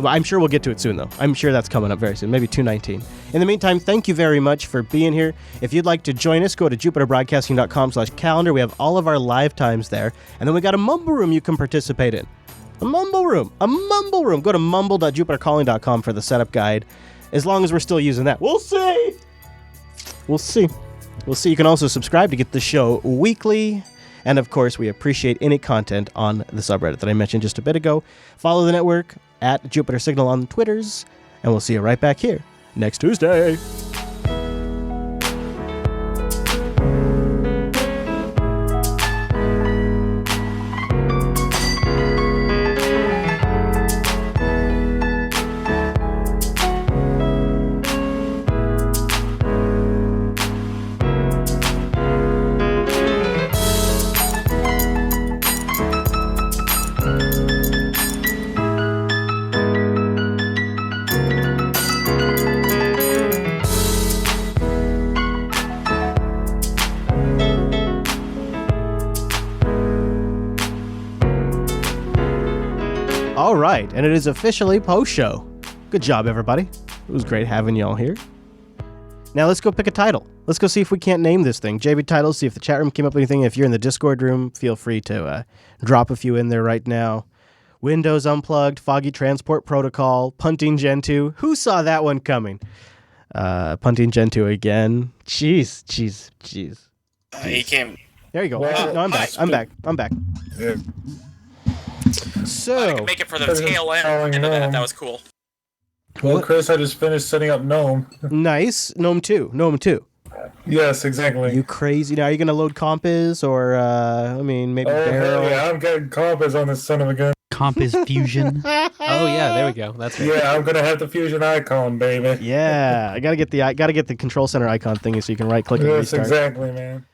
[SPEAKER 1] I'm sure we'll get to it soon, though. I'm sure that's coming up very soon, maybe 219. In the meantime, thank you very much for being here. If you'd like to join us, go to jupiterbroadcasting.com/calendar. We have all of our live times there. And then we got a mumble room you can participate in. A mumble room. Go to mumble.jupitercalling.com for the setup guide. As long as we're still using that. We'll see. You can also subscribe to get the show weekly. And of course, we appreciate any content on the subreddit that I mentioned just a bit ago. Follow the network at Jupiter Signal on Twitters, and we'll see you right back here next Tuesday. All right, and it is officially post-show. Good job, everybody. It was great having y'all here. Now let's go pick a title. Let's go see if we can't name this thing. JB Titles, see if the chat room came up with anything. If you're in the Discord room, feel free to drop a few in there right now. Windows Unplugged, Foggy Transport Protocol, Punting Gen 2. Who saw that one coming? Punting Gen 2 again. Jeez.
[SPEAKER 9] He came.
[SPEAKER 1] There you go.
[SPEAKER 10] Well,
[SPEAKER 1] No, I'm back.
[SPEAKER 10] Yeah.
[SPEAKER 1] So
[SPEAKER 9] I could make it for the tail end of that. That was cool.
[SPEAKER 10] Well, Chris, I just finished setting up GNOME.
[SPEAKER 1] Nice. GNOME 2.
[SPEAKER 10] Yes, exactly.
[SPEAKER 1] You crazy. Now, are you going to load Compiz or, maybe Barrel?
[SPEAKER 10] Yeah, I'm getting Compiz on this son of a gun.
[SPEAKER 6] Compiz Fusion.
[SPEAKER 5] Oh, yeah, there we go. That's right.
[SPEAKER 10] Yeah, I'm going to have the Fusion icon, baby.
[SPEAKER 1] Yeah, I got to get the control center icon thingy so you can right-click and
[SPEAKER 10] Yes,
[SPEAKER 1] restart.
[SPEAKER 10] exactly, man.